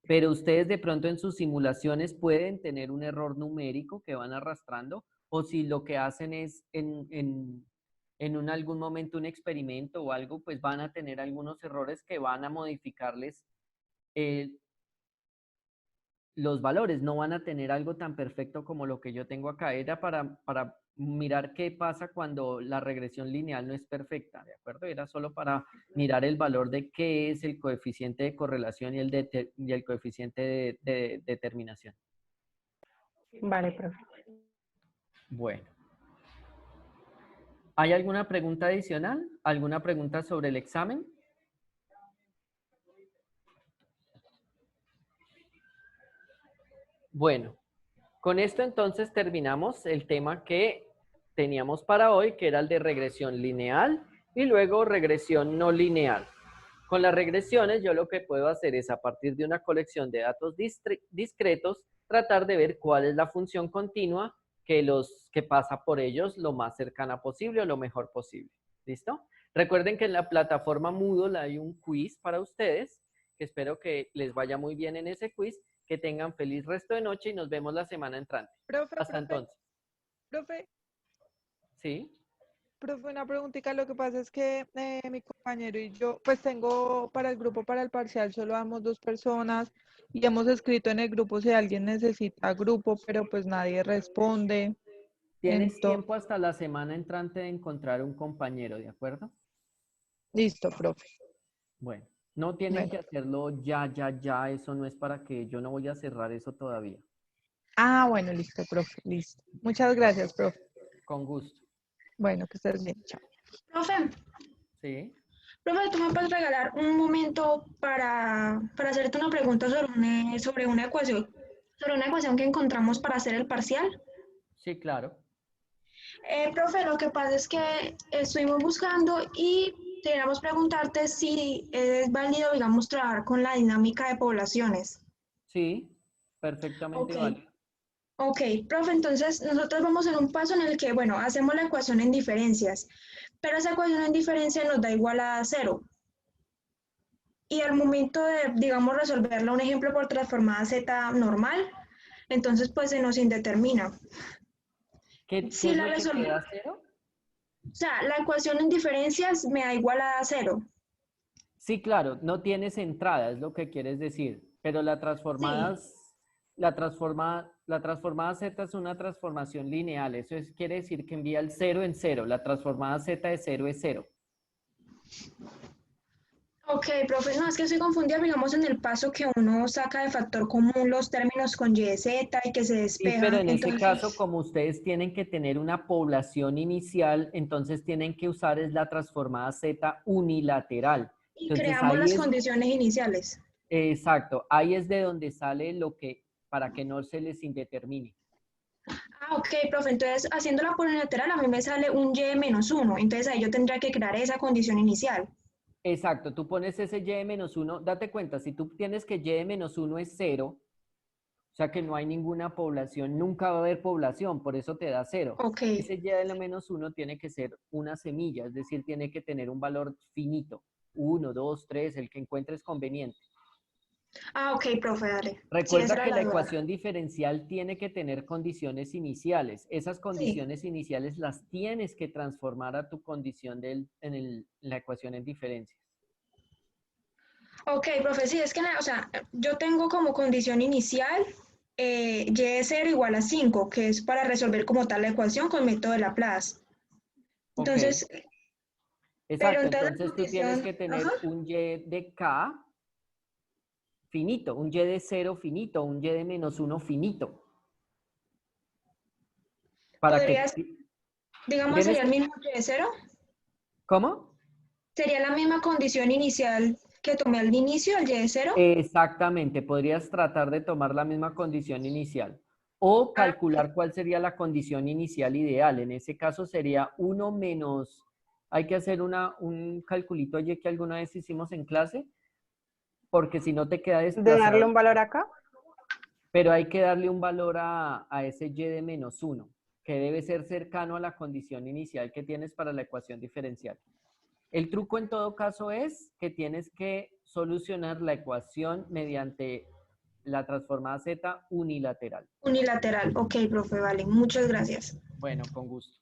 Pero ustedes de pronto en sus simulaciones pueden tener un error numérico que van arrastrando o si lo que hacen es en algún momento un experimento o algo, pues van a tener algunos errores que van a modificarles los valores, no van a tener algo tan perfecto como lo que yo tengo acá. Era para mirar qué pasa cuando la regresión lineal no es perfecta, ¿de acuerdo? Era solo para mirar el valor de qué es el coeficiente de correlación y el coeficiente de determinación. Vale, profe. Bueno. ¿Hay alguna pregunta adicional? ¿Alguna pregunta sobre el examen? Bueno, con esto entonces terminamos el tema que teníamos para hoy, que era el de regresión lineal y luego regresión no lineal. Con las regresiones yo lo que puedo hacer es a partir de una colección de datos discretos, tratar de ver cuál es la función continua que pasa por ellos lo más cercana posible o lo mejor posible. ¿Listo? Recuerden que en la plataforma Moodle hay un quiz para ustedes, que espero que les vaya muy bien en ese quiz, que tengan feliz resto de noche y nos vemos la semana entrante. Hasta entonces. Profe. ¿Sí? Profe, una preguntita. Lo que pasa es que mi compañero y yo, pues tengo para el grupo, para el parcial, solo damos 2 personas y hemos escrito en el grupo si alguien necesita grupo, pero pues nadie responde. Tienes tiempo hasta la semana entrante de encontrar un compañero, ¿de acuerdo? Listo, profe. Bueno, no tienen que hacerlo ya, eso no es para que yo no voy a cerrar eso todavía. Ah, bueno, listo, profe, listo. Muchas gracias, profe. Con gusto. Bueno, que estés bien, chao. Profe. Sí. Profe, ¿tú me puedes regalar un momento para hacerte una pregunta sobre una ecuación que encontramos para hacer el parcial? Sí, claro. Profe, lo que pasa es que estuvimos buscando y queríamos preguntarte si es válido, digamos, trabajar con la dinámica de poblaciones. Sí, perfectamente Ok. válido. Ok, profe, entonces nosotros vamos en un paso en el que, bueno, hacemos la ecuación en diferencias, pero esa ecuación en diferencia nos da igual a 0. Y al momento de, digamos, resolverla, un ejemplo por transformada z normal, entonces pues se nos indetermina. ¿Qué Si es la lo que te resolvemos, da 0? o sea, la ecuación en diferencias me da igual a 0. Sí, claro, no tienes entrada, es lo que quieres decir, pero la transformada, Sí. la transformada z es una transformación lineal, quiere decir que envía el 0 en 0, la transformada z de 0 es 0. Ok, profe, no, es que estoy confundida, digamos, en el paso que uno saca de factor común los términos con y de z y que se Sí, pero despejan, en ese caso, entonces, como ustedes tienen que tener una población inicial, entonces tienen que usar es la transformada z unilateral. y Entonces creamos ahí las es, condiciones iniciales. exacto, ahí es de donde sale lo que, para que no se les indetermine. Ah, ok, profe, entonces haciéndola por unilateral a mí me sale un y menos 1, entonces ahí yo tendría que crear esa condición inicial. Exacto, tú pones ese y de menos 1, date cuenta, si tú tienes que y de menos 1 es 0, o sea que no hay ninguna población, nunca va a haber población, por eso te da 0. Ok. Ese y de menos 1 tiene que ser una semilla, es decir, tiene que tener un valor finito, 1, 2, 3, el que encuentres conveniente. Ah, ok, profe, dale. Sí, esa Recuerda era que la la duda. ecuación diferencial tiene que tener condiciones iniciales. Esas Sí. condiciones iniciales las tienes que transformar a tu condición la ecuación en diferencias. Ok, profe, sí, es que, o sea, yo tengo como condición inicial y de 0 igual a 5, que es para resolver como tal la ecuación con método de Laplace. Ok, Entonces, pero exacto. entonces la Entonces tú tienes condición, que ajá, tener un y de k finito, un y de 0 finito, un y de menos 1 finito. Para que podrías, digamos, tienes sería el que... mismo y de 0, ¿Cómo? sería la misma condición inicial que tomé al inicio, el y de 0. Exactamente, podrías tratar de tomar la misma condición inicial o Ah, calcular cuál sería la condición inicial ideal. En ese caso sería 1 menos, hay que hacer un calculito allí que alguna vez hicimos en clase, porque si no te queda De darle desplazado, un valor acá. pero hay que darle un valor a ese y de menos 1, que debe ser cercano a la condición inicial que tienes para la ecuación diferencial. El truco en todo caso es que tienes que solucionar la ecuación mediante la transformada z unilateral. unilateral. Ok, profe, vale, muchas gracias. Bueno, con gusto.